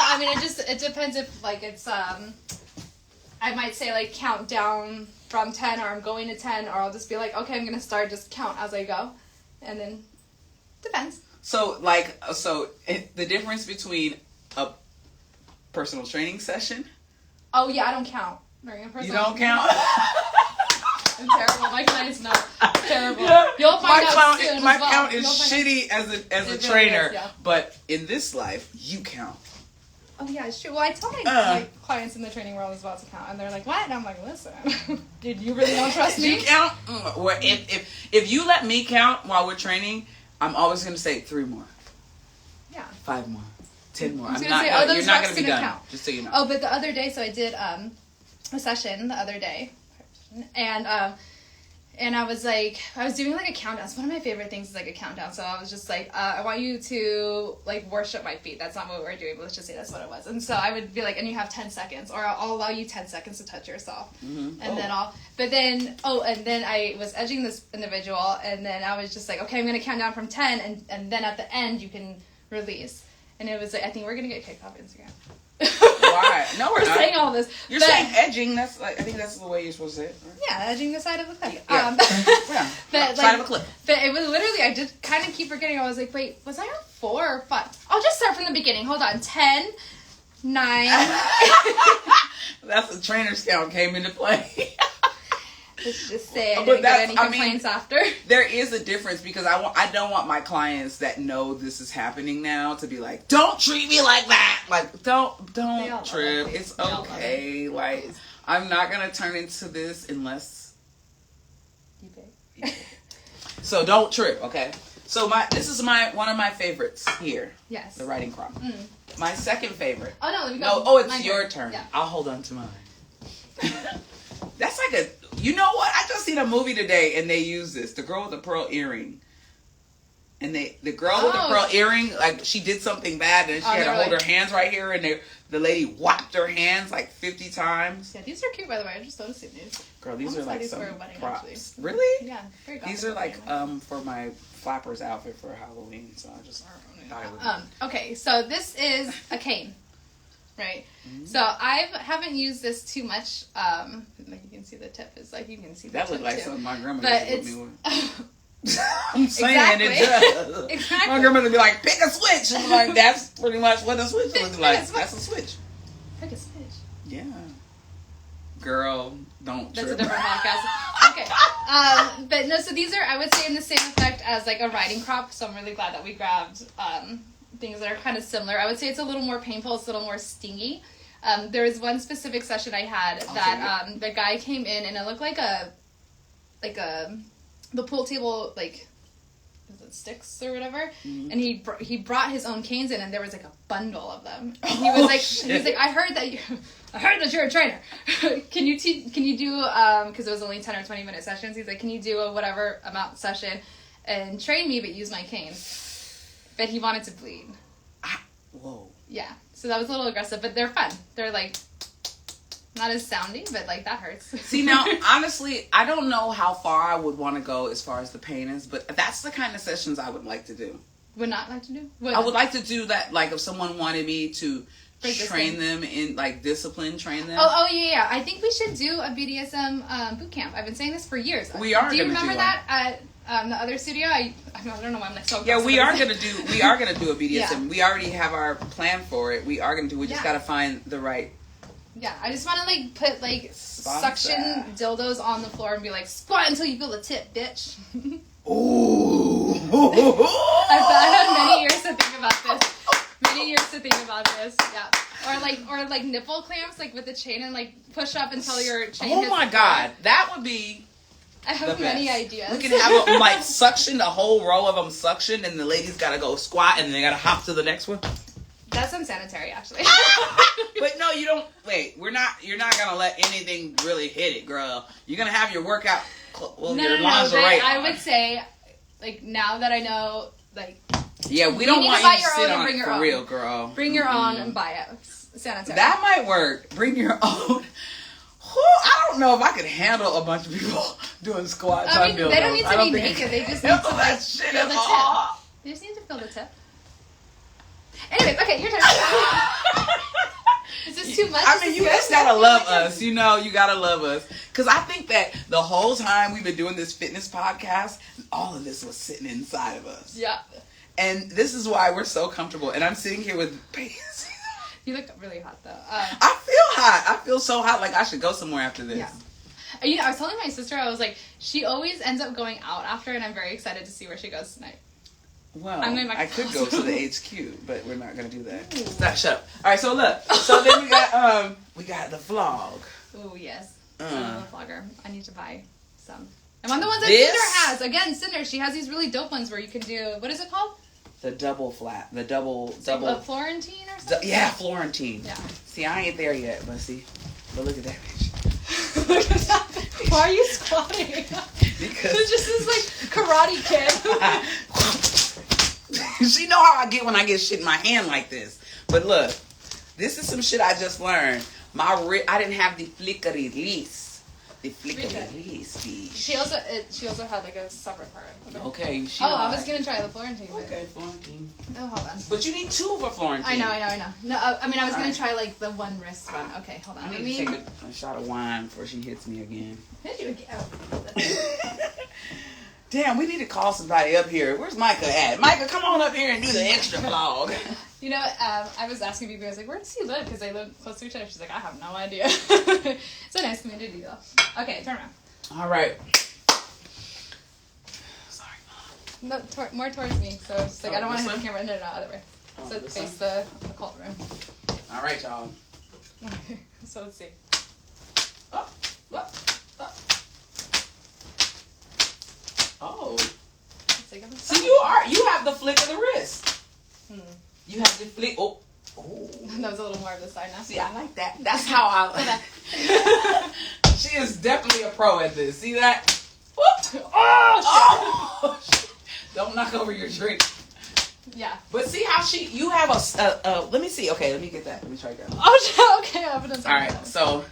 it depends if like it's I might say like count down from 10 or I'm going to 10 or I'll just be like, okay, I'm gonna start just count as I go, and then depends. So the difference between a personal training session. Oh yeah, I don't count. You don't count. I'm terrible. My clients know. Terrible. Yeah. You'll find out soon. My count is shitty as a trainer, is, yeah. But in this life, you count. Oh yeah, it's true. Well, I tell my clients in the training world as well to count, and they're like, "What?" And I'm like, "Listen, dude, you really don't trust me?" You count. Well, if you let me count while we're training, I'm always going to say 3 more. Yeah. 5 more. 10 more. You're not going to be done. Count. Just so you know. Oh, but the other day, so I did a session the other day, and I was doing like a countdown. So one of my favorite things is like a countdown. So I was just like, I want you to like worship my feet. That's not what we're doing, but let's just say that's what it was. And so I would be like, and you have 10 seconds, or I'll allow you 10 seconds to touch yourself. Mm-hmm. And then I was edging this individual, and then I was just like, okay, I'm going to count down from 10, and then at the end you can release. And it was like, I think we're going to get kicked off Instagram. Why? No, we're not. Saying all this. You're saying edging. That's like, I think that's the way you're supposed to say it. Right? Yeah, edging the side of a cliff. Yeah. But side of a cliff. But it was literally, I did kind of keep forgetting. I was like, wait, was I on 4 or 5? I'll just start from the beginning. Hold on. 10, 9. That's the trainer's count came into play. Let's just say I didn't get any complaints after. There is a difference because I don't want my clients that know this is happening now to be like, don't treat me like that. Like, don't trip. It's okay. Like, I'm not going to turn into this unless you pay. So don't trip, okay? So this is one of my favorites here. Yes. The riding crop. My second favorite. Oh, no, let me go. No, it's your turn. Yeah. I'll hold on to mine. That's like you know what? I just seen a movie today and they use this. The girl with the pearl earring. And the girl with the pearl earring, like she did something bad and she had to hold her hands right here and the lady whacked her hands like 50 times. Yeah, these are cute by the way. I just noticed these. Girl, these are like these some wedding, props. Actually. Really? Yeah. Very these are like for my flappers outfit for Halloween, so I just thought it would okay, so this is a cane. Right. Mm-hmm. So I haven't used this too much. Like you can see the tip is like you can see the that tip looked like too. something my grandma used to put me with. I'm saying it does. Exactly. My grandmother would be like, pick a switch. I'm like, that's pretty much what a switch looks like. That's a switch. Pick a switch. Yeah. Girl, don't That's trip. a different podcast. Okay. But no, so these are, I would say, in the same effect as like a riding crop. So I'm really glad that we grabbed things that are kind of similar. I would say it's a little more painful. It's a little more stingy. There was one specific session I had that the guy came in and it looked like the pool table, like, is it sticks or whatever? Mm-hmm. And he brought his own canes in and there was like a bundle of them. And he was like, I heard that you're a trainer. Can you do, because it was only 10 or 20 minute sessions. He's like, can you do a whatever amount session and train me, but use my cane? But he wanted to bleed. Whoa. Yeah. So that was a little aggressive, but they're fun. They're like, not as soundy, but like that hurts. See, now, honestly, I don't know how far I would want to go as far as the pain is, but that's the kind of sessions I would like to do. Would not like to do? I would like to do that, like if someone wanted me to train them in, like, discipline, train them. Oh, yeah. I think we should do a BDSM boot camp. I've been saying this for years. We are. Do you remember that at the other studio? I don't know why I'm like so. Yeah, we are gonna do a BDSM. Yeah. We already have our plan for it. We are gonna do. We just gotta find the right. Yeah, I just want to like put like suction dildos on the floor and be like, squat until you feel the tip, bitch. Ooh. I've had many years to think about this. Yeah. Or like nipple clamps, like with the chain and like push up until your chain. Oh my god, that would be. I have many ideas. We can have them like suction, a whole row of them suction, and the ladies gotta go squat and they gotta hop to the next one. That's unsanitary, actually. But no, you don't. Wait, you're not gonna let anything really hit it, girl. You're gonna have your workout. Well, your lingerie. I would say, like, now that I know, like. Yeah, we don't want you to sit on it for real, girl. Bring your own and buy it. Sanitary. That might work. Bring your own. I don't know if I could handle a bunch of people doing squats. I mean, they don't need to be naked. They just need to like feel the tip. They just need to feel the tip. Anyways, okay, your turn. Is this too much? I mean, you just gotta love us. You know, you gotta love us. Because I think that the whole time we've been doing this fitness podcast, all of this was sitting inside of us. Yeah. And this is why we're so comfortable. And I'm sitting here with pants. You look really hot, though. I feel hot. I feel so hot. Like I should go somewhere after this. Yeah. You know, I was telling my sister, I was like, she always ends up going out after, and I'm very excited to see where she goes tonight. Well, I could go to the HQ, but we're not gonna do that. Stop, shut up. All right, so look. So then we got the vlog. Oh yes, the vlogger. I need to buy some. And one of the ones that Cinder has. Again, Cinder. She has these really dope ones where you can do. What is it called? The double flat. The double. A Florentine or something? Yeah, Florentine. Yeah. See, I ain't there yet, but look at that bitch. Look at that bitch. Why are you squatting? Because it's just this like karate kid. She know how I get when I get shit in my hand like this. But look, this is some shit I just learned. I didn't have the flicker release. She also had like a separate part. Okay. I was gonna try the Florentine. Okay, Florentine. Oh, hold on. But you need two for Florentine. I know. No, I mean I was gonna try like the one wrist one. Okay, hold on. I need to take a shot of wine before she hits me again. Hit you again. Damn, we need to call somebody up here. Where's Micah at? Micah, come on up here and do the extra vlog. You know, I was asking people, I was like, where does he live? Because they live close to each other. She's like, I have no idea. It's a nice community, though. Okay, turn around. All right. Sorry, Mom. No, more towards me. So it's like, I don't want to have the camera. No, other way. So face the cult room. All right, y'all. So let's see. Up. Oh. See, you have the flick of the wrist. You have the flick. Oh. That was a little more of the side now. See, I like that. That's how I. She is definitely a pro at this. See that? Oh shit. Don't knock over your drink. Yeah. But see how you have a. Let me see. Okay, let me get that. Let me try that. Oh, okay. I'm gonna. All right. So.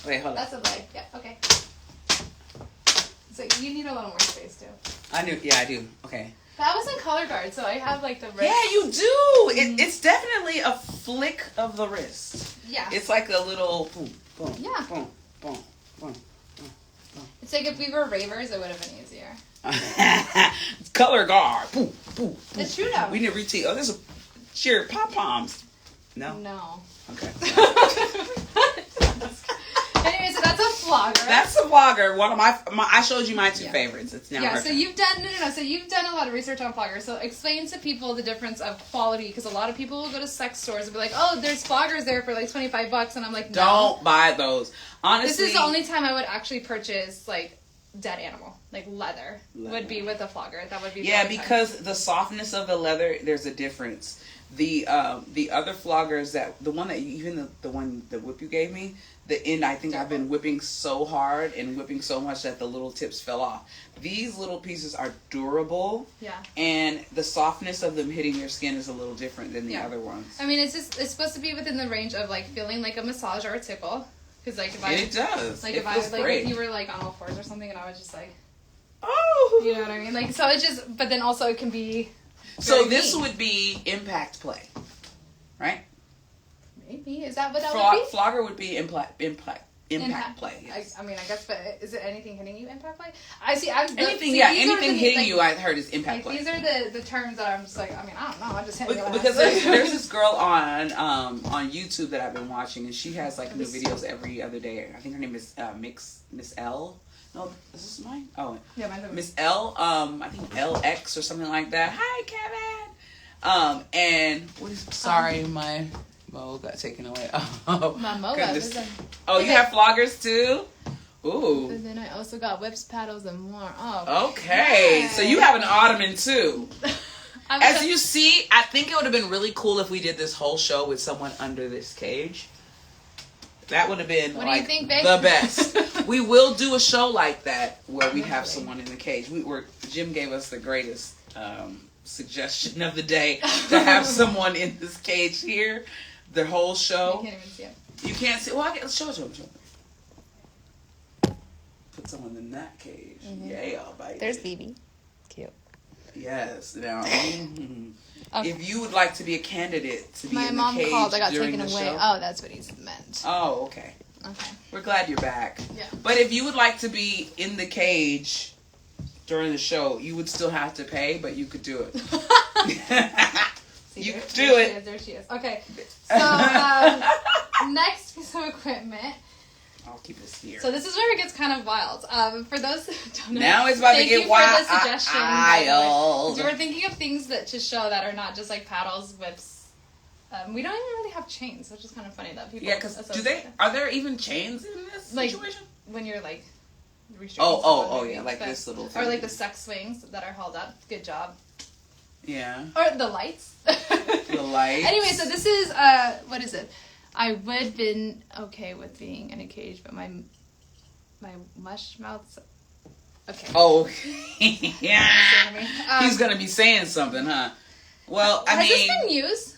Wait, hold on. That's a leg. Yeah. Okay. So you need a little more space too. I do. Okay. That was in color guard, so I have like the wrist. Yeah, you do. It's definitely a flick of the wrist. Yeah. It's like a little boom, boom, yeah. boom, boom, boom, boom. It's like if we were ravers, it would have been easier. It's color guard. Boom, boom, boom. It's true though. We need to retake. Oh, there's a cheer pom poms. No. No. Okay. That's flogger. That's a flogger. One of my I showed you my two favorites. It's now her so turn. you've done So you've done a lot of research on floggers. So explain to people the difference of quality, because a lot of people will go to sex stores and be like, "Oh, there's floggers there for like $25," and I'm like, "No, don't buy those." Honestly, this is the only time I would actually purchase like dead animal, like leather. Would be with a flogger. That would be because the softness of the leather, there's a difference. The other floggers, the whip you gave me, the end, I think I've been whipping so hard and whipping so much that the little tips fell off. These little pieces are durable. Yeah. And the softness of them hitting your skin is a little different than the other ones. I mean, it's supposed to be within the range of like feeling like a massage or a tickle. Because like it does. Like it if you were like on all fours or something, and I was just like, oh, you know what I mean? Like, so it's just, but then also it can be. So this would be impact play, right? Maybe. Is that what that would be? Flogger would be impact play. Yes. I mean, I guess, but is it anything hitting you impact play? Anything hitting you, I heard is impact play. These are the terms that I'm just like, I mean, I don't know, I just hit you. Because there's this girl on YouTube that I've been watching, and she has like new videos every other day. I think her name is Miss L. No, is this mine? Oh, yeah, mine's Miss L. I think LX or something like that. Hi, Kevin. And sorry, my mo got taken away. Oh, my mo goodness. Oh, you have floggers too? Ooh. And then I also got whips, paddles, and more. Oh. Okay, so you have an ottoman too. As you see, I think it would have been really cool if we did this whole show with someone under this cage. That would have been the best. We will do a show like that where we have someone in the cage. Jim gave us the greatest suggestion of the day to have someone in this cage here. The whole show. You can't even see it. You can't see. Well, let's show it to him. Put someone in that cage. Mm-hmm. Yeah, baby. There's BB. Cute. Yes. Now, okay. If you would like to be a candidate to be in the cage, my mom called. I got taken away. Show, oh, that's what he's meant. Oh, okay. Okay. We're glad you're back. Yeah. But if you would like to be in the cage during the show, you would still have to pay, but you could do it. You could do it. There she is. Okay. So, next piece of equipment. I'll keep this here. So this is where it gets kind of wild. For those who don't know, now it's about to get wild. Thank you for the suggestion. We're thinking of things to show that are not just like paddles, whips. We don't even really have chains, which is kind of funny that people. Yeah, because are there even chains in this situation? When you're like. Oh, yeah, like this little thing. Or like the sex swings that are held up. Good job. Yeah. Or the lights. The lights. Anyway, so this is what is it? I would been okay with being in a cage, but my mush mouth's okay. Oh, yeah. He's gonna be saying something, huh? Well, has this been used?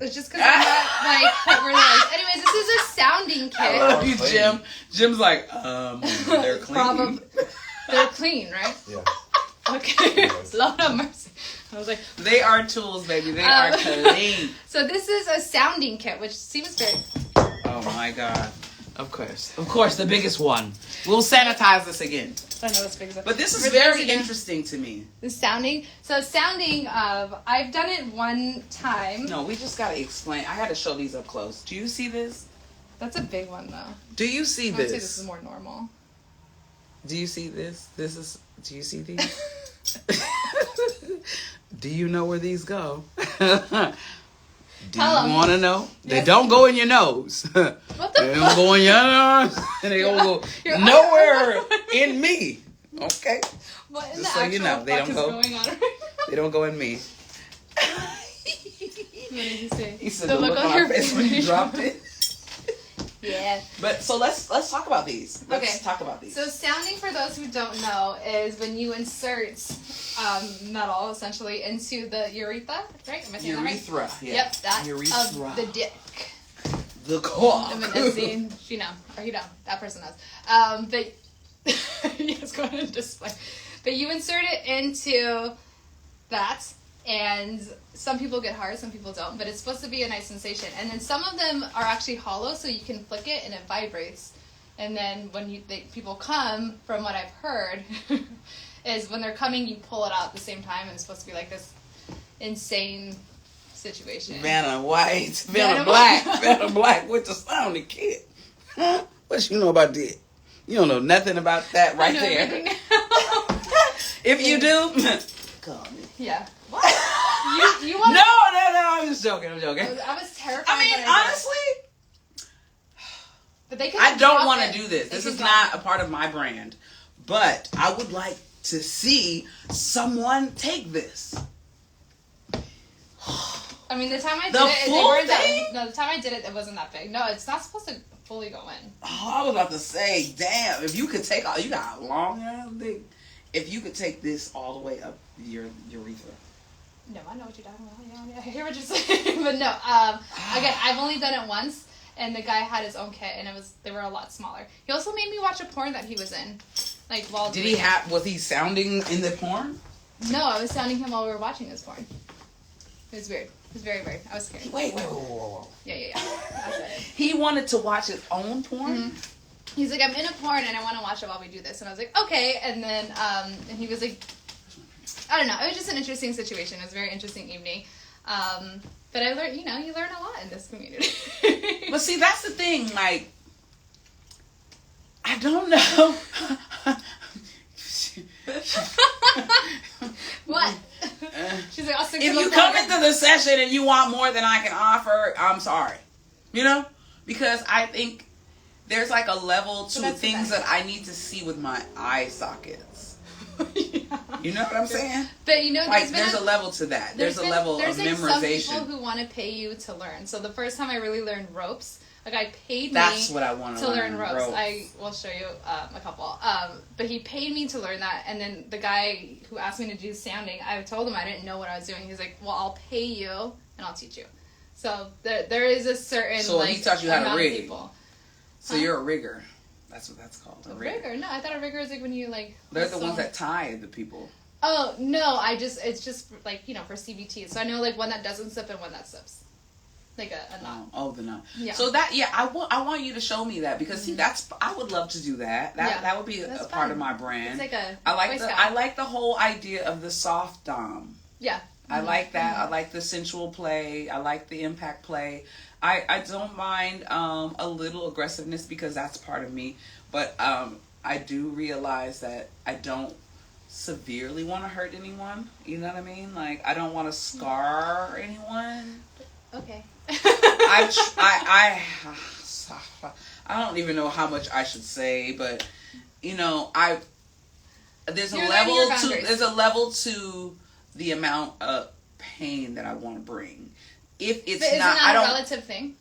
It's just because I'm not like put really nice. Anyways, this is a sounding kit. I love you, Jim. Jim's like, they're clean. They're clean, right? Yeah. Okay. Lord have mercy. I was like, they are tools, baby. They are clean. So this is a sounding kit, which seems very. Oh my God. Of course, the biggest one. We'll sanitize this again. I know it's big. But this is very interesting to me. The sounding. So sounding of, I've done it one time. No, we just gotta explain. I had to show these up close. Do you see this? That's a big one, though. Do you see this? I would say this is more normal. Do you see this? Do you see these? Do you know where these go? Do you want to know? Yes. They don't go in your nose. What the They don't go in your nose. And they don't go nowhere in me. Okay? What in Just the so you know, they don't go. Going on right now? They don't go in me. What did he say? He said the look on her face when you dropped it. Yeah. But so let's talk about these. Let's talk about these. So sounding, for those who don't know, is when you insert metal essentially into the urethra, right? Am I saying urethra, that right? Yeah. Yep, that urethra. Of the dick. The cock. I mean, you know, or you know, that person knows. But yes, go ahead and display. But you insert it into that. And some people get hard, some people don't, but it's supposed to be a nice sensation. And then some of them are actually hollow, so you can flick it and it vibrates. And then when people come, from what I've heard, is when they're coming, you pull it out at the same time, and it's supposed to be like this insane situation. Vanna White, Vanna Black with the sounding kid. Huh? What you know about that? You don't know nothing about that right there. If you do, call me. Yeah. What? You want? No. I'm just joking. I'm joking. I was terrified. I mean, honestly, but they I don't want to do this. This is not a part of my brand, but I would like to see someone take this. I mean, the time I did the time I did it, it wasn't that big. No, it's not supposed to fully go in. Oh, I was about to say, damn, if you could take all, you got a long ass thing. If you could take this all the way up your urethra. No, I know what you're talking about. Yeah, I hear what you're saying. But no, again, I've only done it once, and the guy had his own kit, and they were a lot smaller. He also made me watch a porn that he was in. Like, while was he sounding in the porn? No, I was sounding him while we were watching this porn. It was weird. It was very weird. I was scared. Wait. Yeah. He wanted to watch his own porn? Mm-hmm. He's like, I'm in a porn and I want to watch it while we do this. And I was like, okay. And then and he was like, I don't know. It was just an interesting situation. It was a very interesting evening. But I learned, you learn a lot in this community. But see, that's the thing. Like, I don't know. What? She's like, if you come into the session and you want more than I can offer, I'm sorry. Because I think there's like a level to things that I need to see with my eye sockets. Yeah. You know what I'm saying? But there's a level to that. There's a level of memorization. Some people who want to pay you to learn. So the first time I really learned ropes, a guy paid That's me what I want to learn ropes. I will show you a couple. But he paid me to learn that, and then the guy who asked me to do sounding, I told him I didn't know what I was doing. He's like, "Well, I'll pay you and I'll teach you." So there is a certain he taught you how to rig. People. So you're a rigger. That's what that's called. A rigger? No, I thought a rigger is like when you like. They're the ones that tie the people. Oh no! It's just like for CBT. So I know like one that doesn't slip and one that slips. Like a knot. Oh, the knot. Yeah. So I want you to show me that because see I would love to do that. That would be a part of my brand. It's like I like the whole idea of the soft dom. Yeah. I like that. I like the sensual play. I like the impact play. I don't mind a little aggressiveness because that's part of me. But I do realize that I don't severely want to hurt anyone. You know what I mean? Like I don't want to scar anyone. Okay. I don't even know how much I should say, but there's a level to the amount of pain that I want to bring. If it's but not, I don't. A relative thing.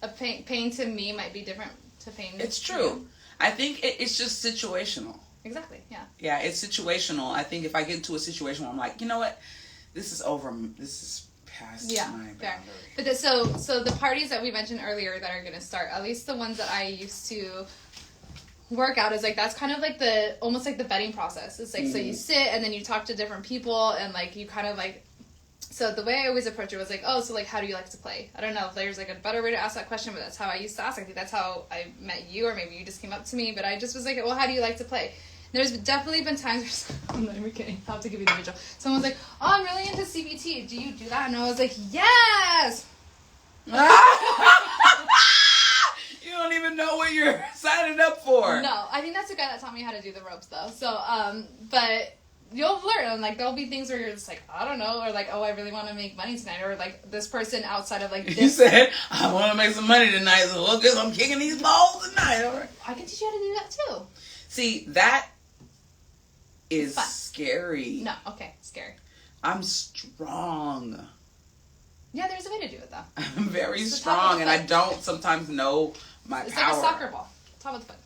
A pain to me might be different to pain. It's true. I think it's just situational. Exactly. Yeah. Yeah, it's situational. I think if I get into a situation where I'm like, you know what, this is over. This is. Fair. But so the parties that we mentioned earlier that are going to start, at least the ones that I used to work out, is like that's kind of like almost like the vetting process. It's like so you sit and then you talk to different people and like you kind of like. So the way I always approach it was like, oh, so like how do you like to play? I don't know if there's like a better way to ask that question, but that's how I used to ask. I think that's how I met you, or maybe you just came up to me. But I just was like, well, how do you like to play? There's definitely been times where I'm not even kidding. I'll have to give you the visual. Someone's like, "Oh, I'm really into CBT. Do you do that?" And I was like, "Yes." You don't even know what you're signing up for. No, I think that's the guy that taught me how to do the ropes, though. So, but you'll learn. And like, there'll be things where you're just like, I don't know, or like, oh, I really want to make money tonight, or like this person outside of like this. You said I want to make some money tonight, so well, guess I'm kicking these balls tonight. All right. I can teach you how to do that too. See, that is scary. No, okay, scary. I'm strong. Yeah, there's a way to do it though. I'm very strong, and I don't sometimes know my power. It's like a soccer ball, top of the foot,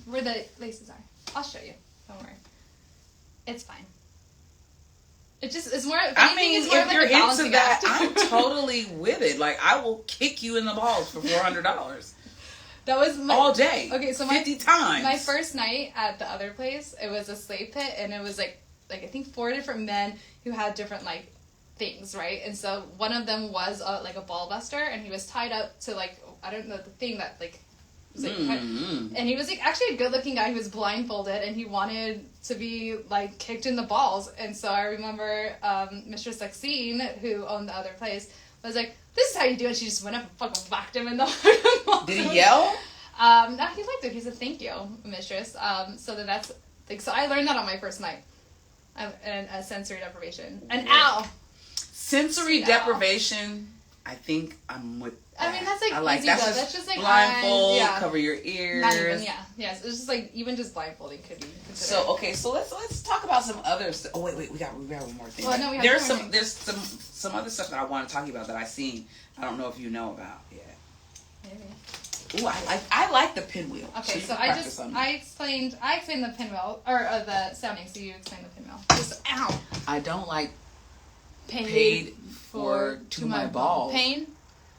where the laces are. I'll show you. Don't worry. It's fine. It's more. I mean, if like you're into that, I'm totally with it. Like, I will kick you in the balls for $400. That was all day. Okay, so 50 times. My first night at the other place, it was a slave pit, and it was like I think 4 different men who had different like things, right? And so one of them was like a ball buster, and he was tied up to like I don't know the thing that like Like, and he was like actually a good looking guy. He was blindfolded and he wanted to be like kicked in the balls. And so I remember Mr. Saxine, who owned the other place, was like, "This is how you do it." She just went up and fucking whacked him in the balls. Did he yell? No, he liked it. He said, "Thank you, mistress." So that's like, so I learned that on my first night. And a sensory deprivation. And ow! Sensory deprivation, I think I'm with that. I mean, that's like, I like easy that's though. just That's just like blindfold, cover your ears. Not even, yes. It's just like, even just blindfolding could be considered. So, okay, so let's talk about some other stuff. Oh, wait, we got one more thing. Well, no, we have there's some other stuff that I want to talk about that I've seen. I don't know if you know about yet. Maybe. Ooh, I like the pinwheel. Okay, so I explained the pinwheel, or the sounding, so you explained the pinwheel. Just, ow! I don't like paid for to my balls. Pain?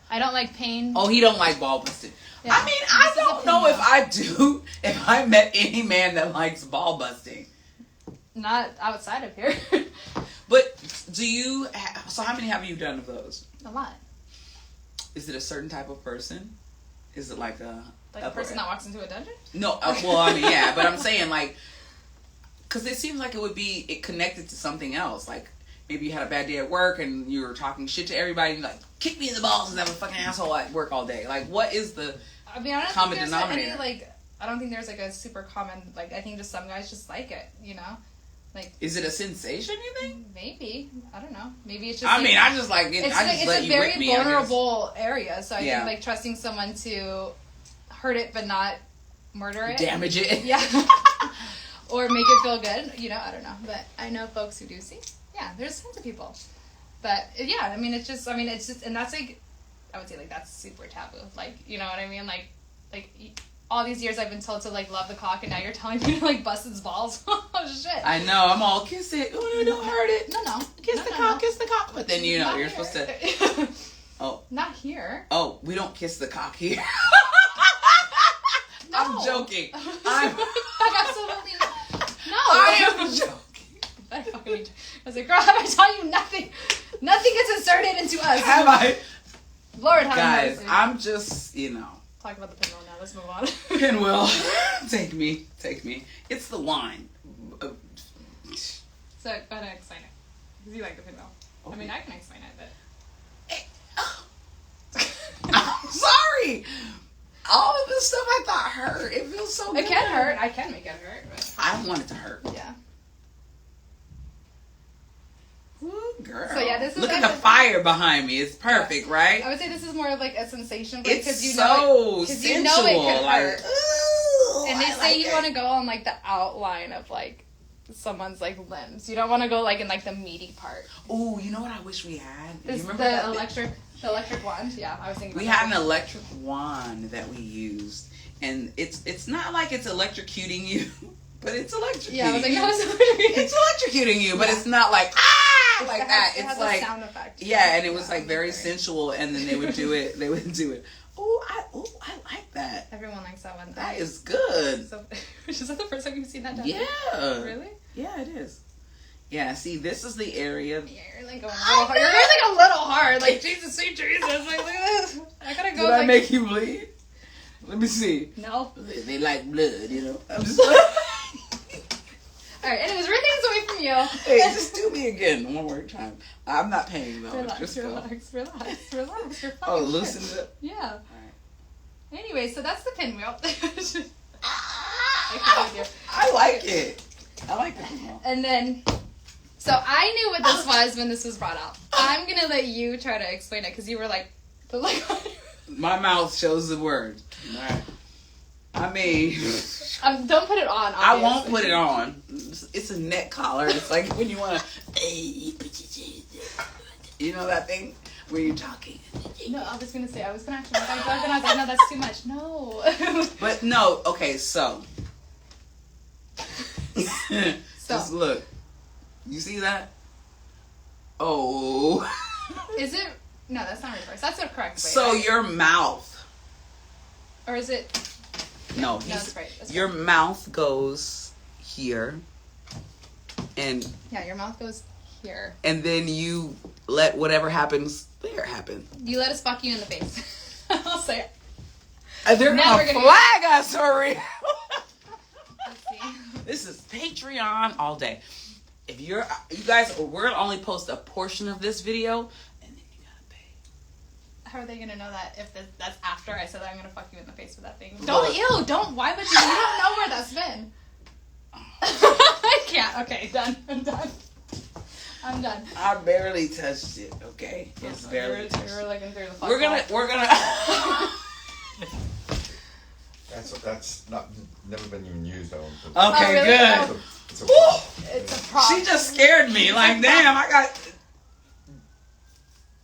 I don't like pain. Oh, he don't like ball busting. Yeah. I mean, I don't know if I do, if I met any man that likes ball busting. Not outside of here. But do you, so how many have you done of those? A lot. Is it a certain type of person? Is it like a person that walks into a dungeon? No, well, I mean, yeah, but I'm saying like, because it seems like it connected to something else. Like maybe you had a bad day at work and you were talking shit to everybody and like, kick me in the balls and I'm a fucking asshole at work all day. Like, what is the common denominator? I don't think there's like a super common, like, I think just some guys just like it, you know? Like, is it a sensation, you think? Maybe. I don't know. Maybe it's just. I mean, I just like it. It's a very vulnerable area, so I think like trusting someone to hurt it but not murder it, damage it, yeah, or make it feel good. You know, I don't know, but I know folks who do. See, yeah, there's tons of people, but yeah, I mean, it's just, and that's like, I would say like that's super taboo. Like, you know what I mean? Like. All these years I've been told to like love the cock, and now you're telling me to like bust its balls. Oh shit! I know. I'm all kiss it. Oh, don't hurt it. No. Kiss the cock. But then you're supposed to. Oh. Not here. Oh, we don't kiss the cock here. No. I'm joking. I'm absolutely not. No. I am joking. Better fucking be. I was like, girl, have I taught you nothing? Nothing gets inserted into us. Have I? Lord, have guys, mercy. I'm just, talk about the pinwheel now. Let's move on. Pinwheel. Take me. It's the wine. So, go ahead and explain it. Because you like the pinwheel. Okay. I mean, I can explain it, but... I'm sorry! All of this stuff I thought hurt. It feels so good. It can hurt. I can make it hurt. But... I don't want it to hurt. Yeah. Ooh, girl. So yeah, this is look at the fire behind me. It's perfect, right? I would say this is more of like a sensation. It's so sensual. You know it could hurt. Ooh, and they say you want to go on like the outline of like someone's like limbs. You don't want to go like in like the meaty part. Ooh, you know what I wish we had? You remember the electric wand? Yeah, I was thinking. We had an electric wand that we used, and it's not like it's electrocuting you, but it's electrocuting. Yeah, I was like, no, it's electrocuting you, but it's not like like that. It has like a sound effect. Yeah, and it was like very sensual, and then they would do it. Oh, I like that. Everyone likes that one. That is good. So, is that the first time you've seen that done? Yeah. Really? Yeah, it is. Yeah, see, this is the area. Yeah, you're like going a little hard. You're going like a little hard. Like, Jesus, sweet Jesus. Like, look at this. I gotta go. Did I make you bleed? Let me see. No. They like blood, you know. I'm just Alright, anyways, we're things away from you. Hey, just do me again one more time. I'm not paying though. Relax. You're fine. Oh, loosen it up. Yeah. Alright. Anyway, so that's the pinwheel. I like it. I like the pinwheel. And then, so I knew what this was when this was brought up. I'm gonna let you try to explain it because you were like, my mouth shows the word. Alright. I mean, don't put it on. Obviously. I won't put it on. It's a neck collar. It's like when you want to, you know that thing where you're talking. No, I was gonna actually make a joke, and I was like, no, that's too much. No. But no, okay, so. Just look. You see that? Oh. Is it? No, that's not reverse. That's the correct way. So right? Your mouth. Or is it? No, that's right. Your mouth goes here. And. Yeah, your mouth goes here. And then you let whatever happens there happen. You let us fuck you in the face. I'll say it. They're going to flag us for real. Let's see. This is Patreon all day. If you guys, we're going to only post a portion of this video, and then you got to pay. How are they going to know that if that's after I said that I'm going to fuck you in the face with that thing? Don't, why would you? You don't know where that's been. I can't. Okay, done. I'm done. I barely touched it, okay? It's barely touched. You're looking through the fuck. We're gonna That's never been even used though. Okay, really? good. It's a prop. She just scared me. Like, damn, I got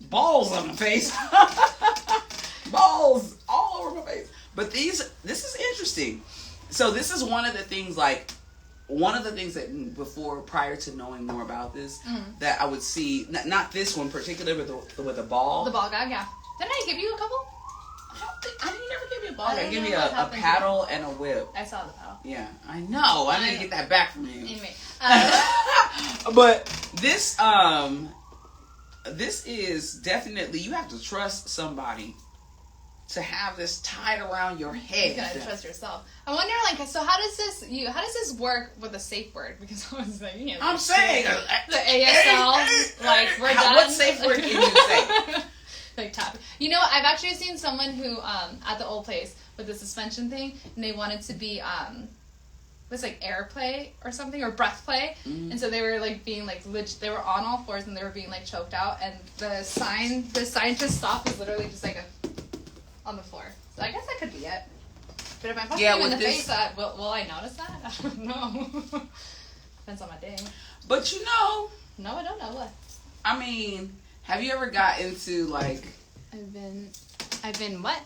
balls on my face. Balls all over my face. But this is interesting. So this is one of the things that prior to knowing more about this, that I would see, not this one particular, but with the ball. The ball gag, yeah. Didn't I give you a couple? I didn't ever give you a ball gag. Give me a paddle and a whip. I saw the paddle. Yeah, I know. I need to get that back from you. Anyway, but this is definitely, you have to trust somebody to have this tied around your head. You gotta trust yourself. I wonder, like, so how does this work with a safe word? Because I was like, I'm saying the ASL, like, we're done. What safe word can you say? Like tap. You know, I've actually seen someone who at the old place with the suspension thing, and they wanted to be was like air play or something, or breath play, and so they were like being like they were on all fours and they were being like choked out, and the sign to stop was literally just like on the floor. So I guess that could be it. But if I'm fucking you in the face, will I notice that? I don't know. Depends on my day. But no, I don't know what. I mean, have you ever got into like? I've been what?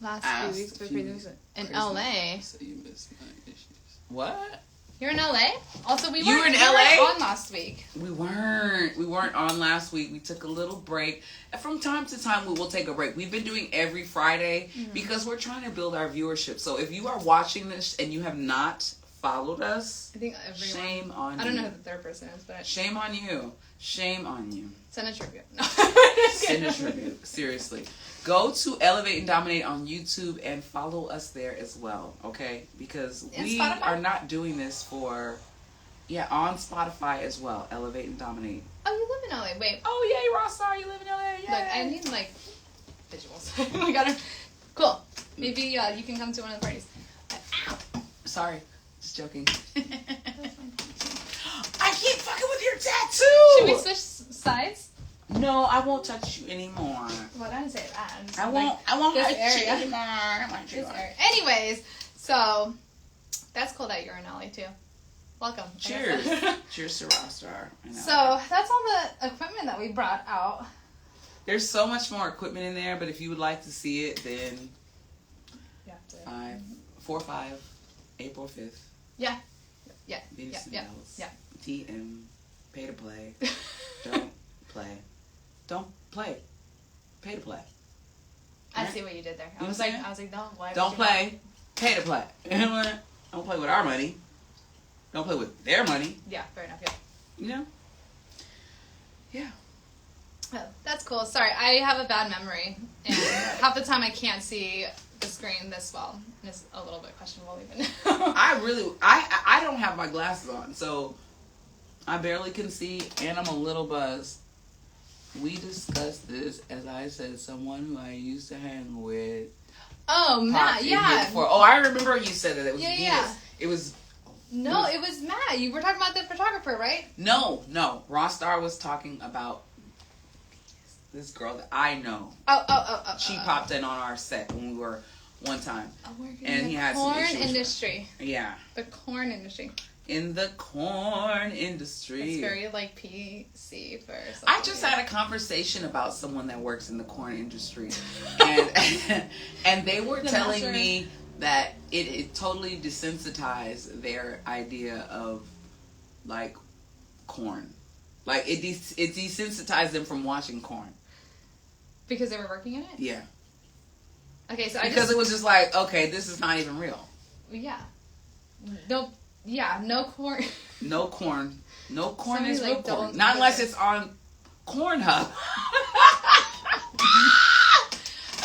Last few weeks in LA. So you missed my issues. What? You're in LA? Also, we were in LA on last week. We weren't on last week. We took a little break. And from time to time, we will take a break. We've been doing every Friday because we're trying to build our viewership. So if you are watching this and you have not followed us, I think everyone. Shame on you. I don't know who the third person is, but shame on you. Shame on you. Send a tribute. Send a tribute. Seriously. Go to Elevate and Dominate on YouTube and follow us there as well, okay? Because we are not doing this for... Yeah, on Spotify as well. Elevate and Dominate. Oh, you live in LA. Wait. Oh, yay, Rockstar. You live in LA. Yay. Look, I need, like, visuals. I gotta... Cool. Maybe you can come to one of the parties. Ow. Sorry. Just joking. I keep fucking with your tattoo. Should we switch sides? No, I won't touch you anymore. Well, I didn't say that. I won't touch you anymore. Anyways, so that's cool that you're in LA too. Welcome. Cheers. Cheers to Rockstar. So that's all the equipment that we brought out. There's so much more equipment in there, but if you would like to see it, then 4-5, April 5th. Yeah. TM, pay to play. Don't play. Don't play. Pay to play. I see what you did there. I was like, no, why? Don't play. Pay to play. Don't play with our money. Don't play with their money. Yeah, fair enough. Yeah. You know? Yeah. Oh, that's cool. Sorry, I have a bad memory, and half the time I can't see the screen this well. It's a little bit questionable even. I don't have my glasses on, so I barely can see, and I'm a little buzzed. We discussed this, as I said, someone who I used to hang with. Oh, Matt, yeah. Oh, I remember you said that. It was Venus. Yeah. It was... No, it was Matt. You were talking about the photographer, right? No. Rockstar was talking about this girl that I know. Oh. She popped in on our set when we were one time. And he had some issues. Corn industry. Yeah. The corn industry. In the corn industry. It's very like PC for something. I just had a conversation about someone that works in the corn industry. and they were telling me that it totally desensitized their idea of like corn. Like it desensitized them from watching corn. Because they were working in it? Yeah. Okay, so it was just like, okay, this is not even real. Yeah. No. Yeah, no corn. No corn. No corn Somebody is real like corn. Not unless it's on Cornhub.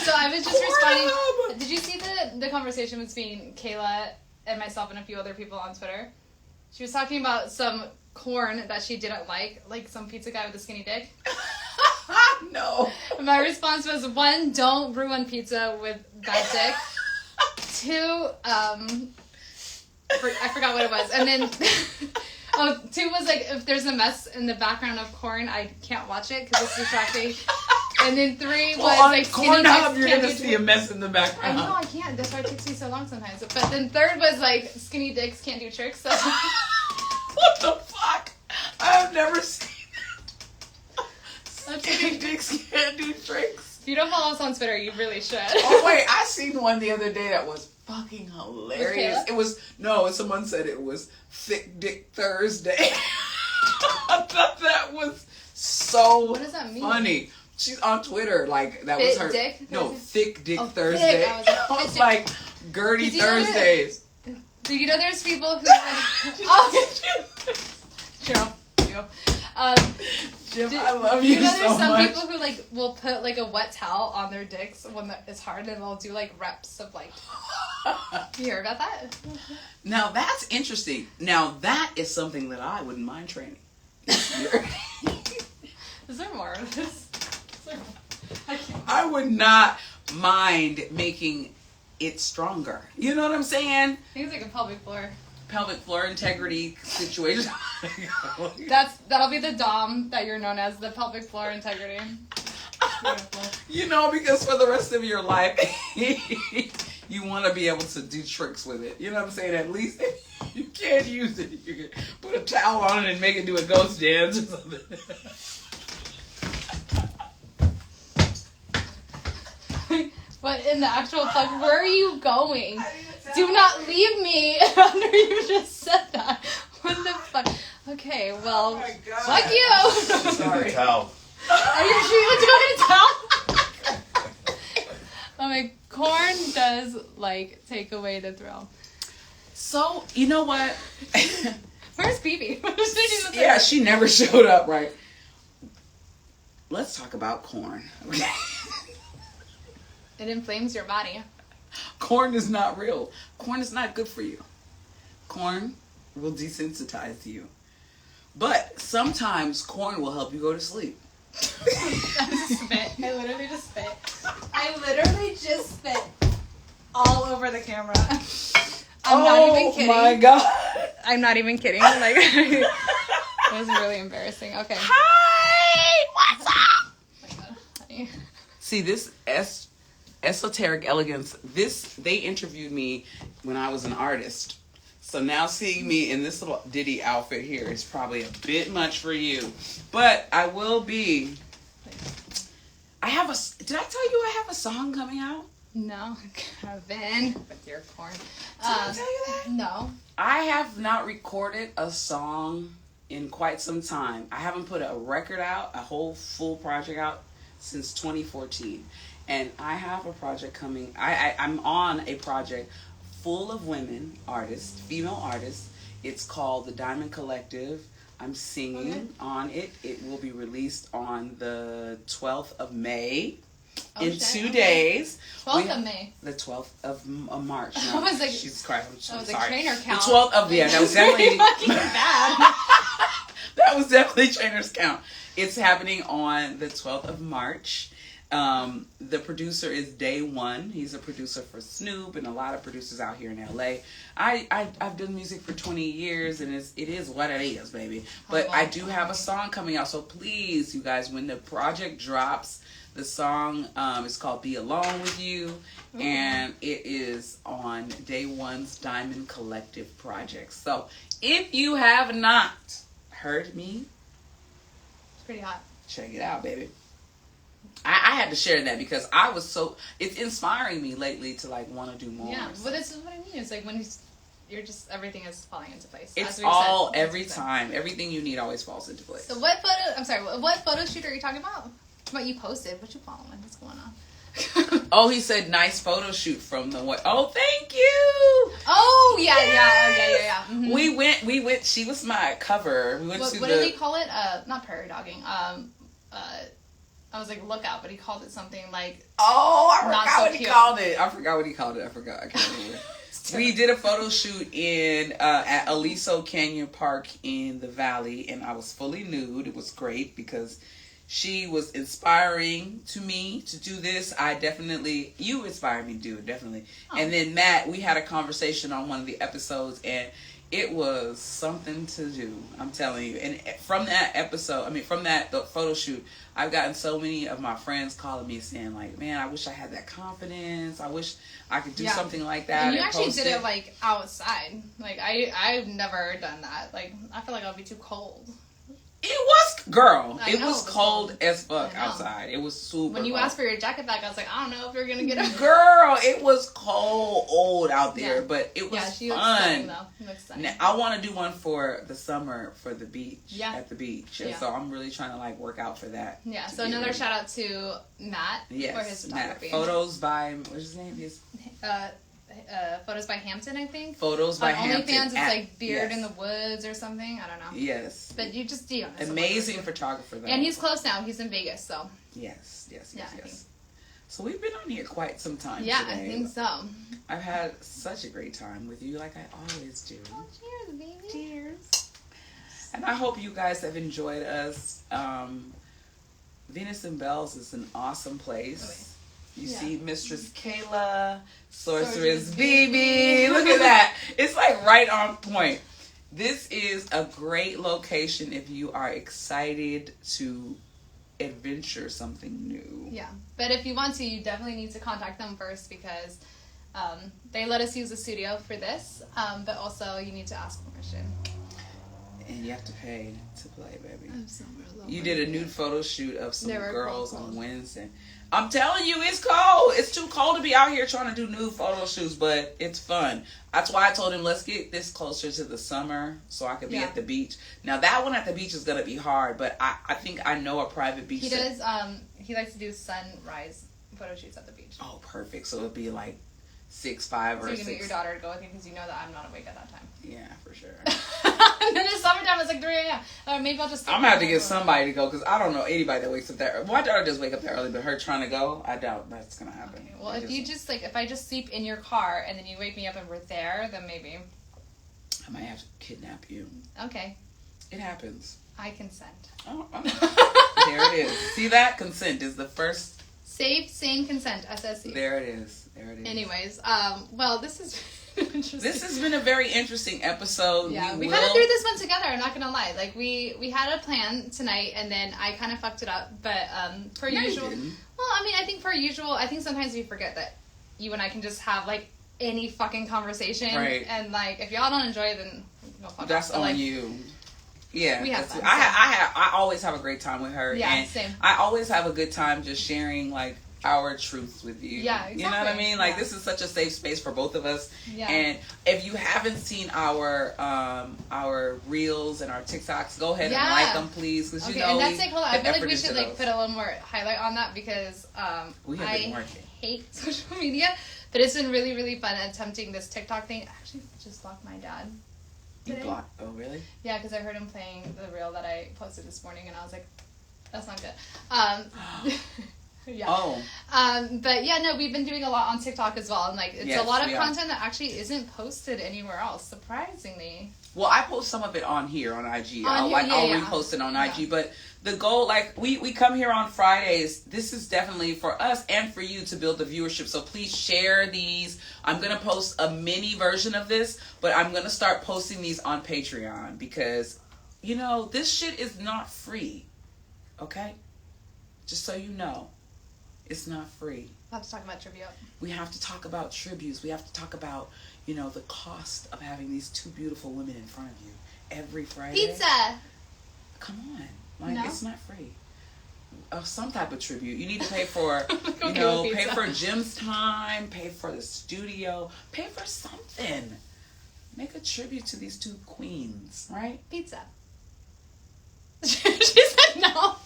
So I was just responding. Did you see the conversation between Kayla and myself and a few other people on Twitter? She was talking about some corn that she didn't like some pizza guy with a skinny dick. No. And my response was, 1, don't ruin pizza with bad dick. 2, I forgot what it was. And then, 2 was like, if there's a mess in the background of corn, I can't watch it because it's distracting. And then 3 was like, skinny dicks you're gonna see a mess in the background. I know, I can't. That's why it takes me so long sometimes. But then 3rd was like, skinny dicks can't do tricks. So. What the fuck? I have never seen that. Skinny dicks can't do tricks. If you don't follow us on Twitter, you really should. Oh wait, I seen one the other day that was fucking hilarious. Someone said it was Thick Dick Thursday. I thought that was so what does that mean? Funny. She's on Twitter, like that Fit was her. Dick No, Thick Dick Thursday. Thursday. Thick. I was like Gertie Thursdays. Do you know there's people who? Jim, I love you so much. You know there's some people who like will put like a wet towel on their dicks when it's hard, and they'll do like reps of like. You hear about that? Now that's interesting. Now that is something that I wouldn't mind training. Is there more of this? I would not mind making it stronger. You know what I'm saying? I think it's like a pelvic floor integrity situation. That'll be the dom that you're known as, the pelvic floor integrity. You know, because for the rest of your life, you want to be able to do tricks with it. You know what I'm saying? At least if you can't use it, you can put a towel on it and make it do a ghost dance or something. But in the actual fuck, where are you going? Do not leave me after you just said that. What the fuck? Okay, well, fuck you. Sorry. Towel. Are you sure you doing a towel? I mean, corn does like take away the thrill. So you know what? Where's BB? Yeah, she never showed up. Right. Let's talk about corn. Okay. It inflames your body. Corn is not real. Corn is not good for you. Corn will desensitize you. But sometimes corn will help you go to sleep. I just spit. I literally just spit all over the camera. I'm not even kidding. Oh my god. I'm not even kidding. Like, it was really embarrassing. Okay. Hi! What's up? Oh my god, honey. See, this esoteric elegance, they interviewed me when I was an artist. So now seeing me in this little Diddy outfit here is probably a bit much for you. But I will be... did I tell you I have a song coming out? No, Kevin, with your corn. Did I tell you that? No. I have not recorded a song in quite some time. I haven't put a record out, a whole full project out, since 2014. And I have a project coming. I'm on a project full of women artists, female artists. It's called the Diamond Collective. I'm singing on it. It will be released on the 12th of May. In 2 days. 12th of May. The 12th of March. No, I was like, Jesus Christ, I'm was sorry. like trainer count. The 12th of, yeah, that was definitely bad. That was definitely trainer's count. It's happening on the 12th of March. The producer is Day One. He's a producer for Snoop and a lot of producers out here in LA. I've done music for 20 years and it is what it is, baby. But I do have a song coming out, so please, you guys, when the project drops, the song is called Be Alone With You, and it is on Day One's Diamond Collective project. So if you have not heard me, it's pretty hot. Check it out, baby. I had to share that because I was it's inspiring me lately to like want to do more. Yeah, well, this is what I mean. It's like when you're just, everything is falling into place. It's all, every time. Everything you need always falls into place. So what photo shoot are you talking about? What you posted? What you following? What's going on? Oh, he said nice photo shoot from the what? Oh, thank you. Oh yeah, yes. yeah. Mm-hmm. We went. She was my cover. We went what to what do they call it? Not prairie dogging. I was like, lookout, but he called it something like... Oh, I forgot what he called it. I forgot. I can't remember. We did a photo shoot at Aliso Canyon Park in the Valley, and I was fully nude. It was great because she was inspiring to me to do this. You inspired me to do it, definitely. Oh. And then Matt, we had a conversation on one of the episodes, and it was something to do. I'm telling you. And from that photo shoot, I've gotten so many of my friends calling me saying, like, man, I wish I had that confidence. I wish I could do something like that. And you actually did it, like, outside. Like, I've never done that. Like, I feel like I'll be too cold. It was cold as fuck outside. It was super When you asked for your jacket back, I was like, I don't know if you're going to get it. Girl, it was cold out there, but it was she fun. Looks stunning, though. She looks stunning. Now, I want to do one for the summer for the beach. Yeah. At the beach. And so I'm really trying to, like, work out for that. Yeah, so another shout out to Matt for his photography. Matt. Photos by, what's his name? Photos by Hampton, I think. Photos by Hampton. OnlyFans, it's like Beard in the Woods or something. I don't know. Yes. But you just see on amazing photographer, though. And he's close now. He's in Vegas, so. Yes. So we've been on here quite some time today. I think so. I've had such a great time with you, like I always do. Oh, cheers, baby. Cheers. And I hope you guys have enjoyed us. Venus and Bells is an awesome place. You see Mistress Kayla, Sorceress BB. Look at that. It's like right on point. This is a great location if you are excited to adventure something new. Yeah. But if you want to, you definitely need to contact them first because they let us use the studio for this. But also you need to ask permission. And you have to pay to play, baby. I'm so low. You did a nude photo shoot of some girls on Wednesday. I'm telling you, it's cold. It's too cold to be out here trying to do nude photo shoots, but it's fun. That's why I told him, let's get this closer to the summer so I could be at the beach. Now, that one at the beach is going to be hard, but I think I know a private beach. He does, he likes to do sunrise photo shoots at the beach. Oh, perfect. So it'll be like 6'5" or 6. So you can get your daughter to go with you because you know that I'm not awake at that time. Yeah, for sure. And then in the summertime, it's like 3 a.m. Or maybe I'll just... I'm going to have to get somebody to go because I don't know anybody that wakes up there. My daughter does wake up there early, but her trying to go, I doubt that's going to happen. Okay. Well, if I just sleep in your car and then you wake me up and we're there, then maybe... I might have to kidnap you. Okay. It happens. I consent. Oh. There it is. See that? Consent is the first... Safe, sane consent, SSC. There it is. Anyways, well, this is interesting. This has been a very interesting episode. Yeah, we kind of threw this one together, I'm not going to lie. Like, we had a plan tonight, and then I kind of fucked it up. But per usual... Well, I mean, I think per usual, I think sometimes we forget that you and I can just have, like, any fucking conversation. Right. And, like, if y'all don't enjoy it, then go fuck That's off. on like, you. Yeah, we have fun, I always have a great time with her. Yeah, and same. I always have a good time just sharing, like, our truths with you. Yeah, exactly. You know what I mean? Like, this is such a safe space for both of us. Yeah. And if you haven't seen our reels and our TikToks, go ahead and like them, please. Because you know, and that's like, hold on, I feel like we should like put a little more highlight on that because I hate social media, but it's been really, really fun attempting this TikTok thing. I actually just blocked my dad today. You blocked? Oh, really? Yeah, because I heard him playing the reel that I posted this morning, and I was like, that's not good. Yeah. Oh. But yeah, no, we've been doing a lot on TikTok as well, and like it's a lot of content that actually isn't posted anywhere else, surprisingly. Well, I post some of it on here on IG. I'll repost it on IG, but the goal, like we come here on Fridays. This is definitely for us and for you to build the viewership. So please share these. I'm gonna post a mini version of this, but I'm gonna start posting these on Patreon because you know this shit is not free. Okay, just so you know. It's not free. We'll have to talk about tribute. We have to talk about tributes. We have to talk about, you know, the cost of having these two beautiful women in front of you every Friday. Pizza! Come on. Like, it's not free. Some type of tribute. You need to pay for, pay for Jim's time, pay for the studio, pay for something. Make a tribute to these two queens, right? Pizza. She said no.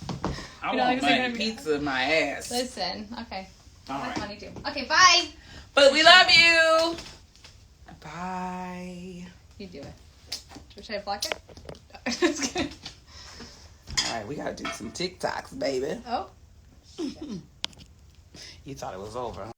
I want money, pizza in my ass. Listen, okay. All right. Money too. Okay, bye. But we love you. Bye. You do it. Should I block it? No, just kidding. All right, we gotta do some TikToks, baby. Oh, You thought it was over, huh?